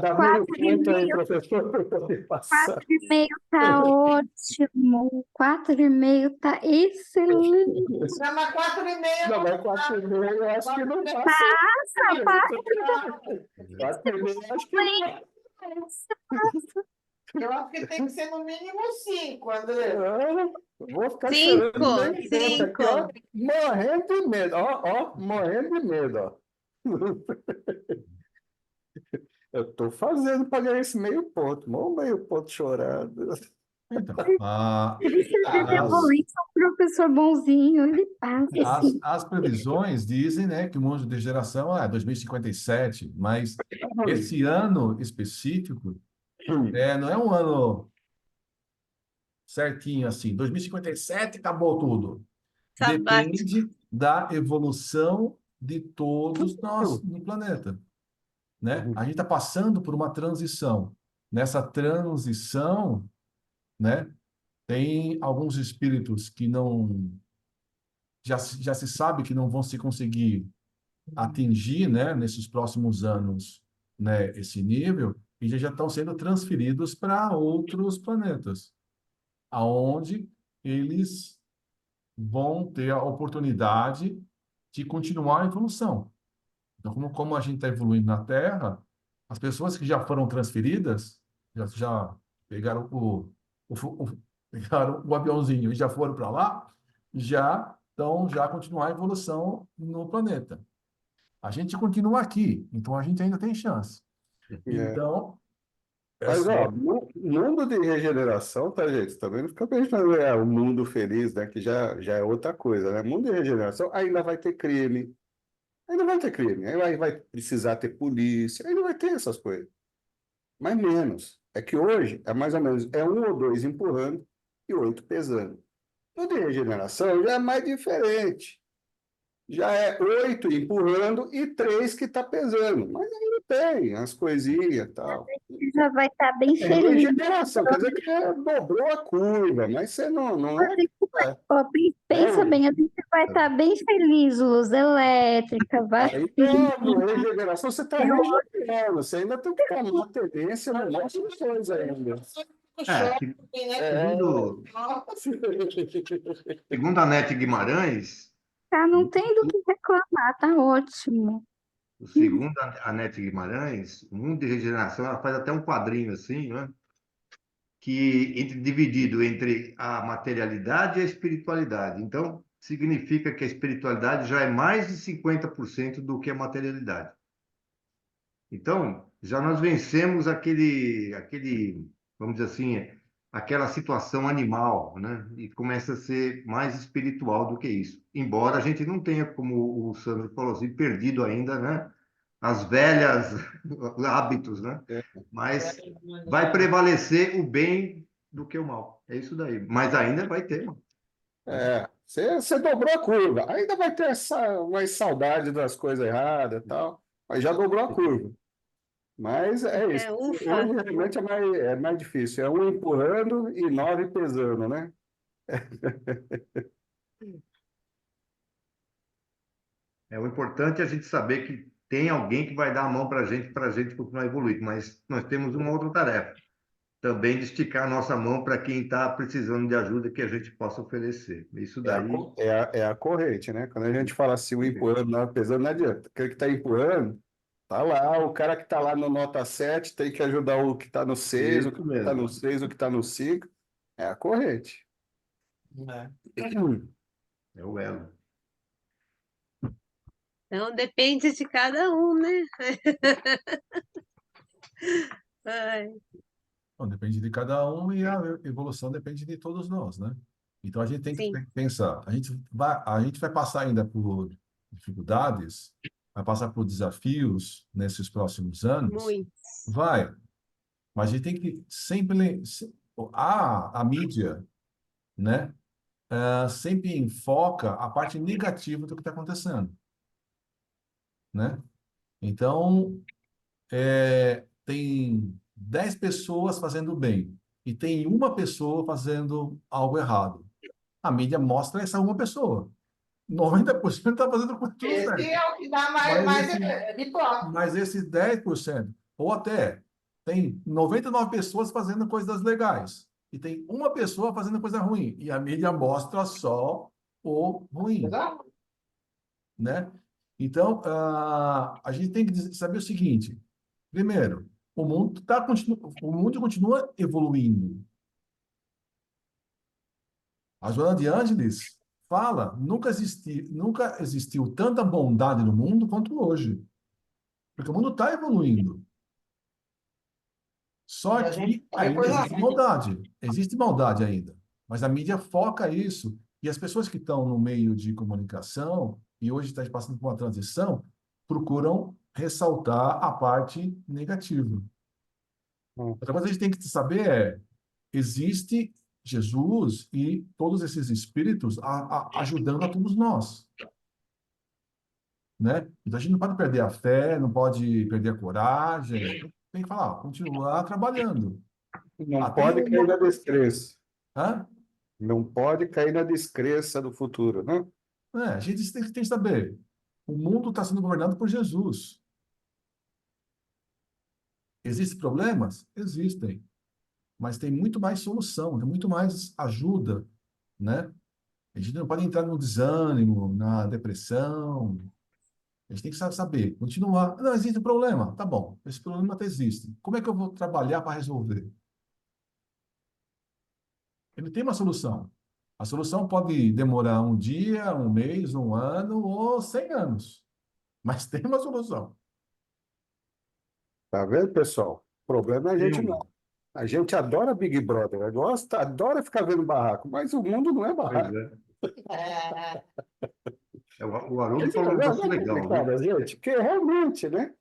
Dá meio ponto aí, professor, para eu poder passar. 4,5 tá ótimo. 4,5 tá excelente. Não, mas 4,5 Não, mas 4,5 eu acho que não passa. Passa, passa. 4,5 eu acho que não. Eu acho que tem que ser no mínimo 5, André. Vou ficar chorando bem Cinco, tempo aqui, ó, cinco. morrendo de medo, ó, morrendo de medo, ó. Eu tô fazendo para ganhar esse meio ponto, não meio ponto chorado. Então, Ele sempre é as, bonzinho, é um professor bonzinho, ele passa as, assim. as previsões dizem, né, que o mundo de geração é 2057, mas esse ano específico não é um ano certinho assim, 2057 acabou tudo. Sabático. Depende da evolução de todos nós no planeta, né? A gente está passando por uma transição. Nessa transição, né, tem alguns espíritos que não já se sabe que não vão se conseguir atingir, né, nesses próximos anos, né, esse nível, e já estão sendo transferidos para outros planetas, aonde eles vão ter a oportunidade de continuar a evolução. Então, como a gente está evoluindo na Terra, as pessoas que já foram transferidas, já pegaram pegaram o aviãozinho e já foram para lá, já continuar a evolução no planeta. A gente continua aqui, então a gente ainda tem chance. É. Então, Mas, essa, ó, mundo de regeneração, tá, gente? Também não fica pensando, o mundo feliz, né? Que já é outra coisa, né? Mundo de regeneração ainda vai ter crime, ainda vai ter crime, aí vai precisar ter polícia, ainda vai ter essas coisas. Mas menos. É que hoje é mais ou menos, é um ou dois empurrando e oito pesando. Mundo de regeneração já é mais diferente. Já é oito empurrando e três que tá pesando. Mas ainda tem as coisinhas e tal. Já vai estar bem É feliz. regeneração, quer dizer que dobrou a curva, mas você não é. Ó, pensa É, bem, a gente vai estar bem feliz, luz elétrica, aí, vacina. regeneração, você está regenerando, você ainda tem que tomar tendência no nosso coisa ainda. Se- É. segundo a Nete Guimarães, Tá, não tem do que reclamar, tá ótimo. segundo a Nete Guimarães, o mundo de regeneração, ela faz até um quadrinho assim, né? Dividido entre a materialidade e a espiritualidade. Então, significa que a espiritualidade já é mais de 50% do que a materialidade. Então, já nós vencemos vamos dizer assim, aquela situação animal, né? E começa a ser mais espiritual do que isso. Embora a gente não tenha, como o Sandro falou assim, perdido ainda, né? As velhas hábitos, né? Mas vai prevalecer o bem do que o mal. É isso daí. Mas ainda vai ter, mano. Você dobrou a curva, ainda vai ter mais saudade das coisas erradas e tal, mas já dobrou a curva. Mas é isso. É, Hoje ufa. realmente é mais difícil. É um empurrando e nove pesando, né? É o importante é a gente saber que tem alguém que vai dar a mão para a gente continuar evoluindo. Mas nós temos uma outra tarefa, também de esticar a nossa mão para quem está precisando de ajuda que a gente possa oferecer. Isso É a, daí, co- é a, é a corrente, né? Quando a gente fala assim, o empurrando, nove pesando, não adianta. Aquele que está empurrando, tá lá. O cara que está lá no nota 7 tem que ajudar o que está no 6, o que isso está mesmo. no 6, o que está no 5. É a corrente. É o elo. Então depende de cada um, né? Ai, bom, depende de cada um e a evolução depende de todos nós, né? Então a gente tem que sim, pensar, a gente vai passar ainda por dificuldades, vai passar por desafios nesses próximos anos, muito. vai, mas a gente tem que sempre a mídia, né? Sempre enfoca a parte negativa do que está acontecendo, né? Então, tem 10 pessoas fazendo bem e tem uma pessoa fazendo algo errado. A mídia mostra essa uma pessoa. 90% está fazendo tudo Esse certo. é o que dá mais, Mas mais esse, ibope. mas esse 10%, ou até, tem 99 pessoas fazendo coisas legais e tem uma pessoa fazendo coisa ruim. E a mídia mostra só o ruim, né? Então, a gente tem que saber o seguinte: primeiro, o mundo continua evoluindo. A Joana de Ângeles fala, nunca existiu tanta bondade no mundo quanto hoje, porque o mundo está evoluindo. Só E a gente que vai ainda coisa existe maldade ainda, mas a mídia foca isso. E as pessoas que estão no meio de comunicação, e hoje está passando por uma transição, procuram ressaltar a parte negativa. Outra coisa que a gente tem que saber existe Jesus e todos esses espíritos ajudando a todos nós, né? Então a gente não pode perder a fé, não pode perder a coragem, tem que falar, continuar trabalhando. Não Tem pode cair na uma... descrença. Hã? Não pode cair na descrença do futuro, né? A gente tem que saber, o mundo está sendo governado por Jesus. Existem problemas? Existem. Mas tem muito mais solução, tem muito mais ajuda, né? A gente não pode entrar no desânimo, na depressão. A gente tem que saber, continuar. Não, existe um problema. Tá bom, esse problema até existe. Como é que eu vou trabalhar para resolver? Ele tem uma solução. A solução pode demorar um dia, um mês, um ano ou 100 anos. Mas tem uma solução. Tá vendo, pessoal? O problema é a Tem gente não. A gente adora Big Brother, gosta, adora ficar vendo barraco, mas o mundo não é Pois barraco. é. É, O Haroldo falou um Não negócio é legal, viu? complicado, gente, porque realmente, né?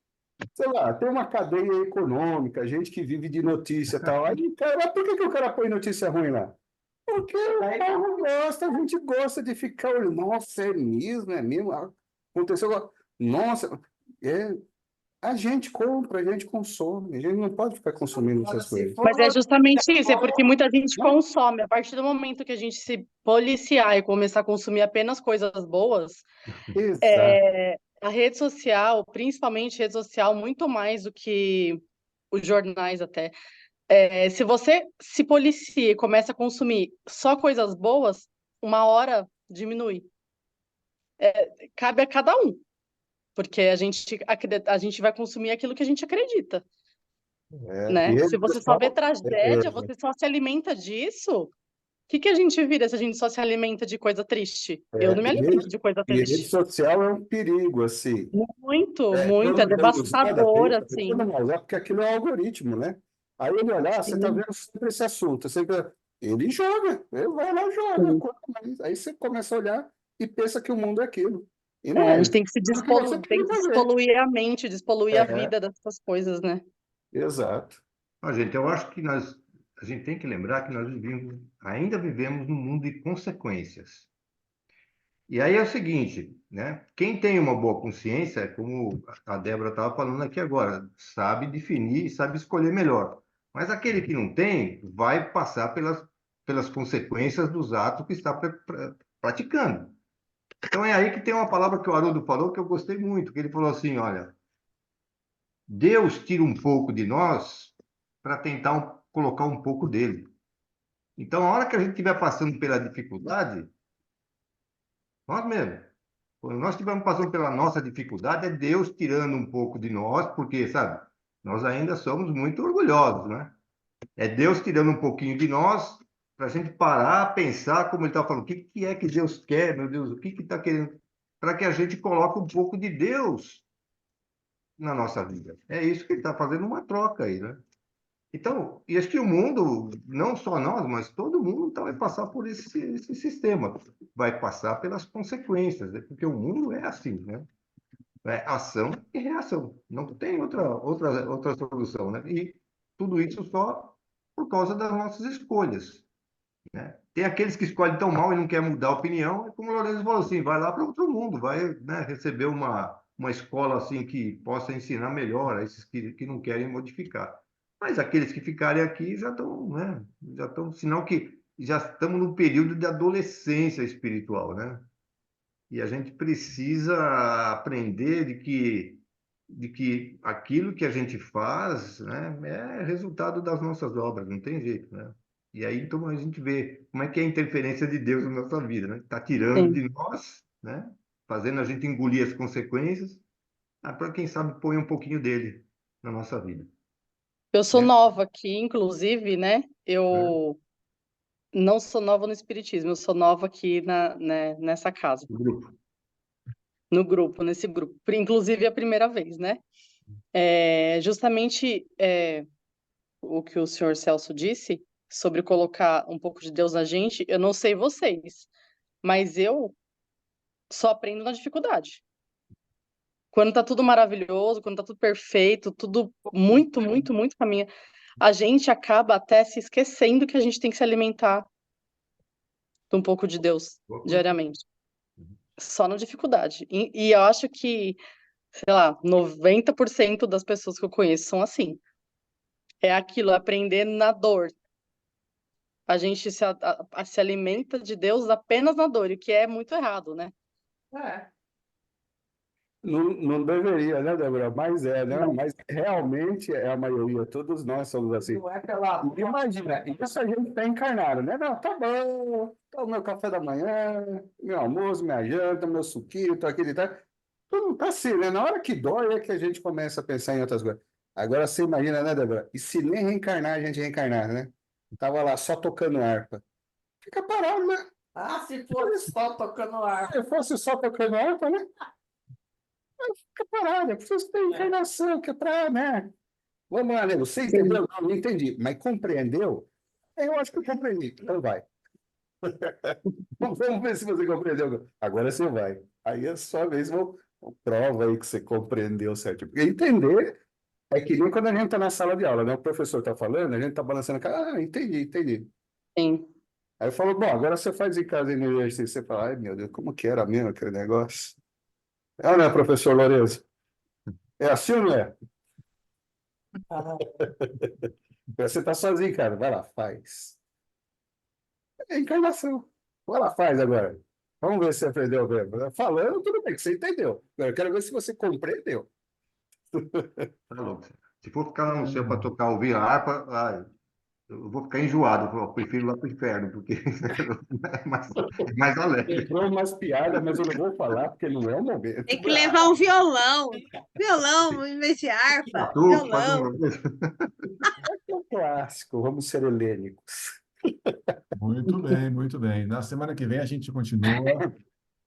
Sei lá, tem uma cadeia econômica, gente que vive de notícia e tal. Aí, cara, por que o cara põe notícia ruim lá? Porque o povo gosta, a gente gosta de ficar olhando. Nossa, é mesmo, é mesmo. Aconteceu agora. Nossa, é, a gente compra, a gente consome, a gente não pode ficar consumindo agora, essas se coisas. for Mas é justamente isso, é notícia porque boa, muita gente Não, consome. A partir do momento que a gente se policiar e começar a consumir apenas coisas boas, exato. a rede social, principalmente rede social, muito mais do que os jornais até. Se você se policia e começa a consumir só coisas boas, uma hora diminui. Cabe a cada um, porque a gente vai consumir aquilo que a gente acredita, E né? Se ele você só vê pessoal, tragédia, você só se alimenta disso. O que a gente vira se a gente só se alimenta de coisa triste? Eu não me alimento de coisa e rede triste. social é um perigo, assim. Muito, muito, é Quando deu usada bem, devastador, assim. quando não usar, porque aquilo é algoritmo, né? Aí ele olhar, você está Sim, vendo sempre esse assunto, sempre ele joga, ele vai lá e joga. sim. Quanto mais. Aí você começa a olhar e pensa que o mundo é aquilo. E não A é. gente tem que se É o que você tem que precisa ver. despoluir a mente, despoluir a É, vida dessas coisas, né? exato. Gente, eu acho que a gente tem que lembrar que nós ainda vivemos num mundo de consequências. E aí é o seguinte, né? Quem tem uma boa consciência, como a Débora estava falando aqui agora, sabe definir e sabe escolher melhor. Mas aquele que não tem, vai passar pelas consequências dos atos que está praticando. Então é aí que tem uma palavra que o Haroldo falou que eu gostei muito, que ele falou assim, olha, Deus tira um pouco de nós para tentar colocar um pouco dele. Então, a hora que a gente estiver passando pela dificuldade, nós mesmos, quando nós estivermos passando pela nossa dificuldade, é Deus tirando um pouco de nós, porque, sabe, nós ainda somos muito orgulhosos, né? É Deus tirando um pouquinho de nós para a gente parar, pensar, como ele está falando, o que é que Deus quer, meu Deus, o que está querendo, para que a gente coloque um pouco de Deus na nossa vida. É isso que ele está fazendo uma troca aí, né? Então, e acho que o mundo, não só nós, mas todo mundo vai passar por esse sistema. Vai passar pelas consequências, né? Porque o mundo é assim, né? É ação e reação. Não tem outra solução, né? E tudo isso só por causa das nossas escolhas, né? Tem aqueles que escolhem tão mal e não querem mudar a opinião, é como o Lourenço falou assim, vai lá para outro mundo, vai, né, receber uma escola assim que possa ensinar melhor a esses que não querem modificar. Mas aqueles que ficarem aqui já estão, né, já estão, sinal que já estamos num período de adolescência espiritual, né? E a gente precisa aprender de que aquilo que a gente faz, né, é resultado das nossas obras, não tem jeito, né? E aí, então, a gente vê como é que é a interferência de Deus na nossa vida, né? Está tirando Sim. de nós, né? Fazendo a gente engolir as consequências, para quem sabe põe um pouquinho dele na nossa vida, Eu sou né? nova aqui, inclusive, né? Né? Eu não sou nova no espiritismo, eu sou nova aqui nessa casa, O grupo. no grupo, nesse grupo. Inclusive a primeira vez, né? Justamente o que o senhor Celso disse sobre colocar um pouco de Deus na gente, eu não sei vocês, mas eu só aprendo na dificuldade. Quando tá tudo maravilhoso, quando tá tudo perfeito, tudo muito, muito, muito caminho. a gente acaba até se esquecendo que a gente tem que se alimentar de um pouco de Deus diariamente. Só na dificuldade. E eu acho que, sei lá, 90% das pessoas que eu conheço são assim. É aquilo, aprender na dor. A gente se alimenta de Deus apenas na dor, o que é muito errado, né? É. Não deveria, né, Débora? Mas é, né? Não. Mas realmente é a maioria, todos nós somos assim. Não é pela Imagina, isso a gente está encarnado, né? Não, tá bom, tá o meu café da manhã, meu almoço, minha janta, meu suquinho, tô aqui e tal. Tudo tá assim, né? Na hora que dói é que a gente começa a pensar em outras coisas. Agora você imagina, né, Débora? E se nem reencarnar, a gente reencarnar, né? Tava lá só tocando harpa. Fica parado, né? Ah, se fosse só tocando ar. Se fosse só tocando harpa, né? Fica parado, é preciso ter encarnação, que é pra, né? Vamos lá, nego. Você entendeu? Não, não entendi. Mas compreendeu? Eu acho que eu compreendi. Então vai. Vamos ver se você compreendeu. Agora você vai. Aí é sua vez, prova aí que você compreendeu certo. Porque entender é que nem quando a gente está na sala de aula, né? O professor está falando, a gente está balançando a cara. Ah, entendi, entendi. Sim. Aí falou, bom, agora você faz em casa aí no exercício. Você fala, ai meu Deus, como que era mesmo aquele negócio? É ou não é, professor Lourenço? É assim ou não é? Ah, Você está sozinho, cara. Vai lá, faz. É encarnação. Vai lá, faz agora. Vamos ver se você aprendeu mesmo. Falando, tudo bem, que você entendeu. Agora, eu quero ver se você compreendeu. Tá louco. Se for ficar lá no céu para tocar, ouvir a harpa, ai, eu vou ficar enjoado. Eu prefiro ir lá para o inferno, porque é mais alegre. Entrou umas piadas, mas eu não vou falar, porque não é o momento. Tem que levar um violão. Violão em vez de harpa. Batuque, faz Violão. É um clássico, vamos ser helênicos. Muito bem, muito bem. Na semana que vem a gente continua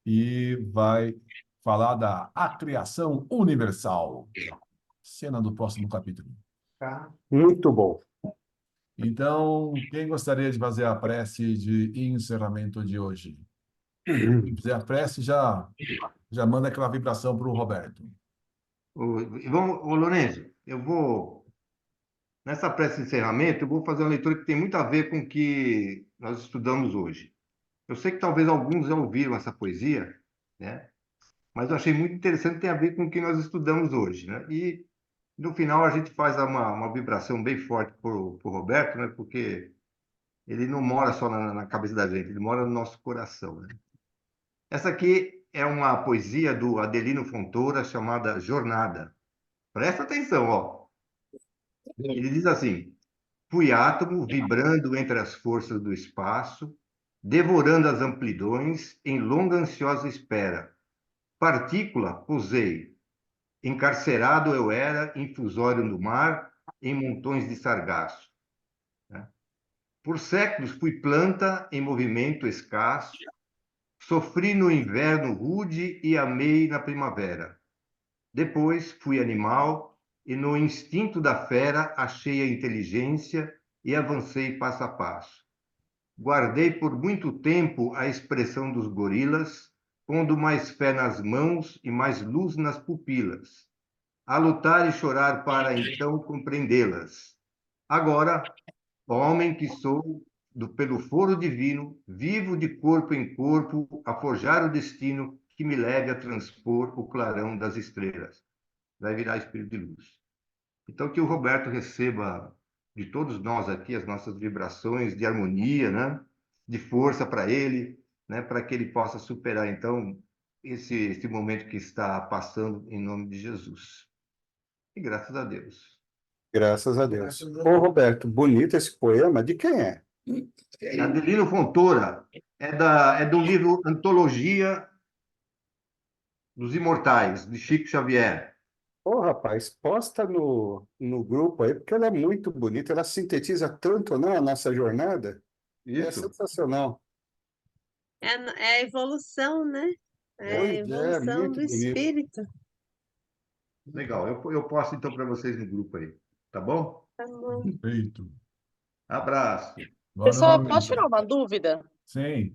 e vai falar da acriação universal. Cena do próximo capítulo. tá. Muito bom. Então, quem gostaria de fazer a prece de encerramento de hoje? Quem fizer a prece já manda aquela vibração para o Roberto. Ô, Lourenço, nessa prece de encerramento, eu vou fazer uma leitura que tem muito a ver com o que nós estudamos hoje. Eu sei que talvez alguns já ouviram essa poesia, né? Mas eu achei muito interessante, tem a ver com o que nós estudamos hoje, né? E no final a gente faz uma vibração bem forte para o Roberto, né? Porque ele não mora só na cabeça da gente, ele mora no nosso coração, né? Essa aqui é uma poesia do Adelino Fontoura chamada Jornada. Presta atenção, ó. Ele diz assim: fui átomo vibrando entre as forças do espaço, devorando as amplidões em longa ansiosa espera. Partícula, posei. Encarcerado eu era, infusório no mar, em montões de sargaço. Né? Por séculos fui planta em movimento escasso, sofri no inverno rude e amei na primavera. Depois fui animal e no instinto da fera achei a inteligência e avancei passo a passo. Guardei por muito tempo a expressão dos gorilas, pondo mais fé nas mãos e mais luz nas pupilas, a lutar e chorar para então compreendê-las. Agora, homem que sou, pelo foro divino, vivo de corpo em corpo, a forjar o destino que me leve a transpor o clarão das estrelas. Vai virar espírito de luz. Então, que o Roberto receba de todos nós aqui as nossas vibrações de harmonia, né? De força para ele, né? Para que ele possa superar, então, esse momento que está passando em nome de Jesus. E graças a Deus. Graças a Deus. Ô, Roberto, bonito esse poema. De quem é? Adelino Fontoura é do livro Antologia dos Imortais, de Chico Xavier. Ô, rapaz, posta no grupo aí, porque ela é muito bonita. Ela sintetiza tanto, né, a nossa jornada. É Isso. sensacional. É a evolução, né? É a Pois é, evolução muito do bonito. espírito. Legal. Eu posto então para vocês no grupo aí. Tá bom? Tá bom. Feito. Abraço. Boa Pessoal, posso noite. tirar uma dúvida? Sim.